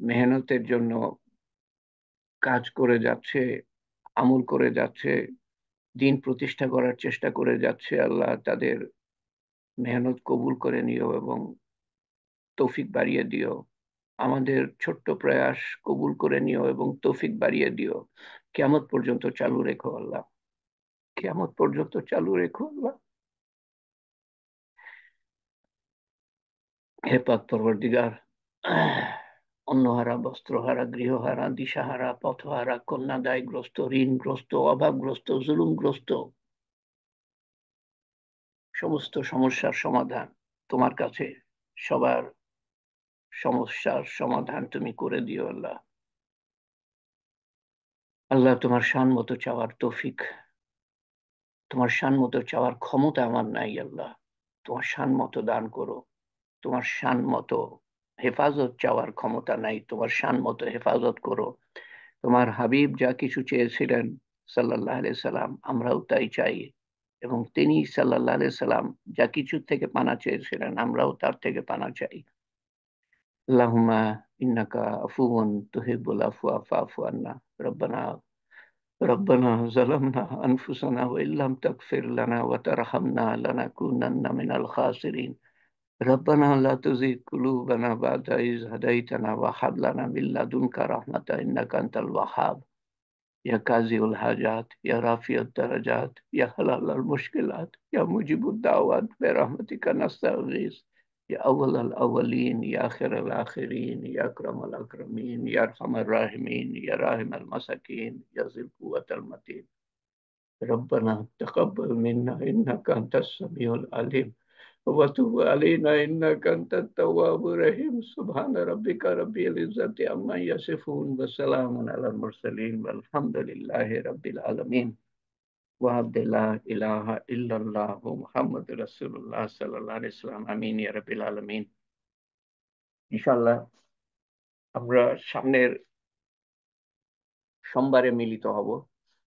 মেহনতের জন্য কাজ করে যাচ্ছে, আমল করে যাচ্ছে, দ্বীন প্রতিষ্ঠা করার চেষ্টা করে যাচ্ছে আল্লাহ, তাদের মেহনত কবুল করে নিও এবং তৌফিক বাড়িয়ে দিও। আমাদের ছোট্ট প্রয়াস কবুল করে নিও এবং তৌফিক বাড়িয়ে দিও। কিয়ামত পর্যন্ত চালু রেখো আল্লাহ, কিয়ামত পর্যন্ত চালু রেখো আল্লাহ। হে পাক পরওয়ারদিগার, অন্নহারা, বস্ত্রহারা, গৃহহারা, দিশাহারা, পথহারা, কন্যাদায়গ্রস্ত, ঋণগ্রস্ত, অভাবগ্রস্ত, জুলুমগ্রস্ত সমস্ত সমস্যার সমাধান তোমার কাছে। সবার সমস্যার সমাধান তুমি করে দিও আল্লাহ। আল্লাহ, তোমার শান মতো চাওয়ার তৌফিক, তোমার শান মতো চাওয়ার ক্ষমতা আমার নাই আল্লাহ। তোমার শান মতো দান করো। তোমার শান মতো হেফাজত চাওয়ার ক্ষমতা নাই, তোমার শান মতো হেফাজত করো। তোমার হাবিব যা কিছু চেয়েছিলেন সাল্লাল্লাহু আলাইহি সাল্লাম, আমরাও তাই চাই। এবং তিনি সাল্লাল্লাহু আলাইহি সাল্লাম যা কিছু থেকে পানা চেয়েছিলেন, আমরাও তার থেকে পানা চাই। আল্লাহুম্মা ইন্নাকা আফুউন তুহিব্বুল আফওয়া ফা'ফু আন্না। রব্বানা ربنا ظلمنا أنفسنا وإن لم تغفر لنا وترحمنا لنكونن من الخاسرين. ربنا لا تزغ قلوبنا بعد إذ هديتنا وهب لنا من لدنك رحمة إنك أنت الوهاب. يا قاضي الحاجات، يا رافع الدرجات، يا حلال المشكلات، يا مجيب الدعوات، برحمتك نستغيث. يا أول الأولين، يا آخر الآخرين، يا أكرم الأكرمين، يا أرحم الراحمين، يا راحم المساكين، يا ذي القوة المتين. ربنا تقبل منا إنك أنت السميع العليم وتب علينا إنك أنت التواب الرحيم. سبحان ربك رب العزة عما يصفون وسلام على المرسلين والحمد لله رب العالمين. وعبد لا إله إلا الله محمد رسول الله صلى الله عليه وسلم. আমিন ইয়া রাব্বিল আলামিন। ইনশাআল্লাহ আমরা সামনের সোমবারে মিলিত হব।